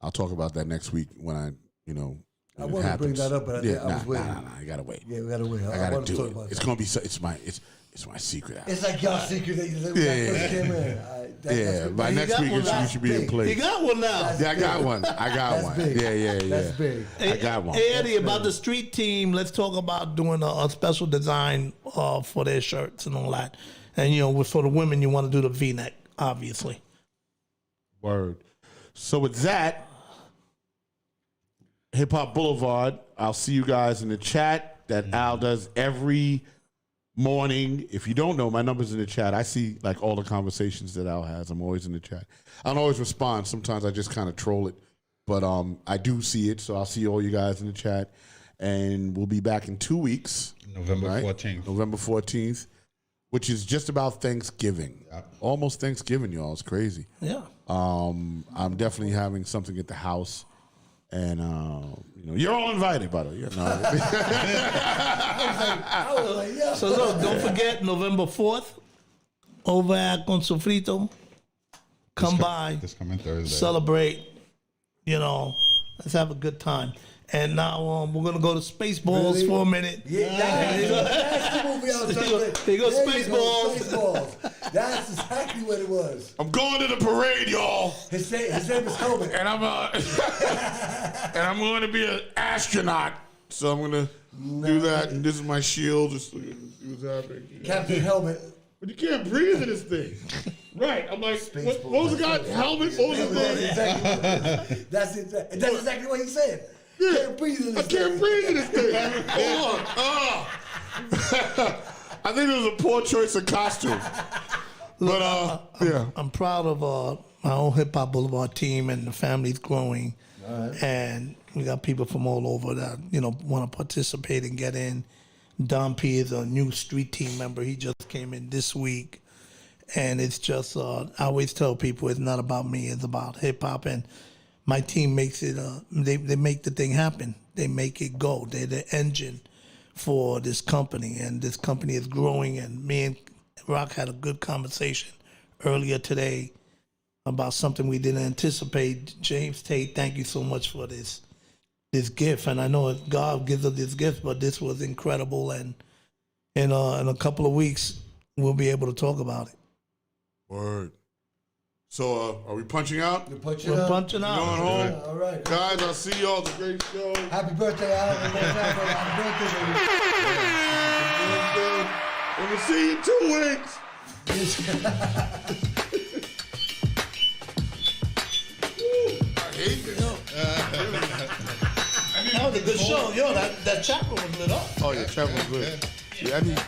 I'll talk about that next week when I, you know, I want to bring that up, but I was waiting. Nah, I gotta wait. Yeah, we gotta wait. I gotta want to do talk it. about It's that. gonna be. It's my secret. It's like y'all secret that you said when I first came in. Yeah, by next week you should be in You place. got one now. Yeah, I got one. That's one. big. Yeah. That's big. I got one. Hey, Eddie, about the street team, let's talk about doing a special design for their shirts and all that. And, you know, for the women, you want to do the V-neck, obviously. Word. So with that, Hiphop Boulevard. I'll see you guys in the chat that Al does every morning. If you don't know, my number's in the chat. I see like all the conversations that Al has. I'm always in the chat. I don't always respond. Sometimes I just kind of troll it. But I do see it, so I'll see all you guys in the chat. And we'll be back in 2 weeks. November 14th. November 14th, which is just about Thanksgiving. Yep. Almost Thanksgiving, y'all. It's crazy. Yeah. I'm definitely having something at the house. And, you're all invited, by the way. You know. I was like, yeah. So look, don't forget November 4th over at Con Sofrito. Come by, This coming Thursday. celebrate. Let's have a good time. And now we're gonna go to Spaceballs Really? for a minute. Yeah, that's the movie I was trying to say. There you go, There Spaceballs. Spaceballs. That's exactly what it was. I'm going to the parade, y'all. His name is Helmet. And I'm going to be an astronaut. So I'm going to do that. And this is my shield. Just see what's happening. Captain Helmet. But you can't breathe in this thing. Right. I'm like, what was the guy? Helmet? What was the thing? That's exactly what he said. Yeah. Can't breathe in this I can't thing. breathe in this thing. Hold on. I think it was a poor choice of costume. But, yeah. I'm proud of my own Hip Hop Boulevard team, and the family's growing. And we got people from all over that want to participate and get in. Don P is a new street team member. He just came in this week, and it's just I always tell people it's not about me. It's about hip hop, and my team makes it. They make the thing happen. They make it go. They're the engine for this company, and this company is growing. And me and Rock had a good conversation earlier today about something we didn't anticipate. James Tate, thank you so much for this gift. And I know God gives us this gift, but this was incredible. And in a couple of weeks, we'll be able to talk about it. Word. So, are we punching out? You're punching We're out. punching out. Going home? All right. Guys, I'll see y'all. It's a great show. Happy birthday, Al. Happy birthday, baby. And we'll see you in 2 weeks. I hate this. That was a good show. Yo, that chat room was lit up. Oh, yeah, Trevor was good. Yeah, I need...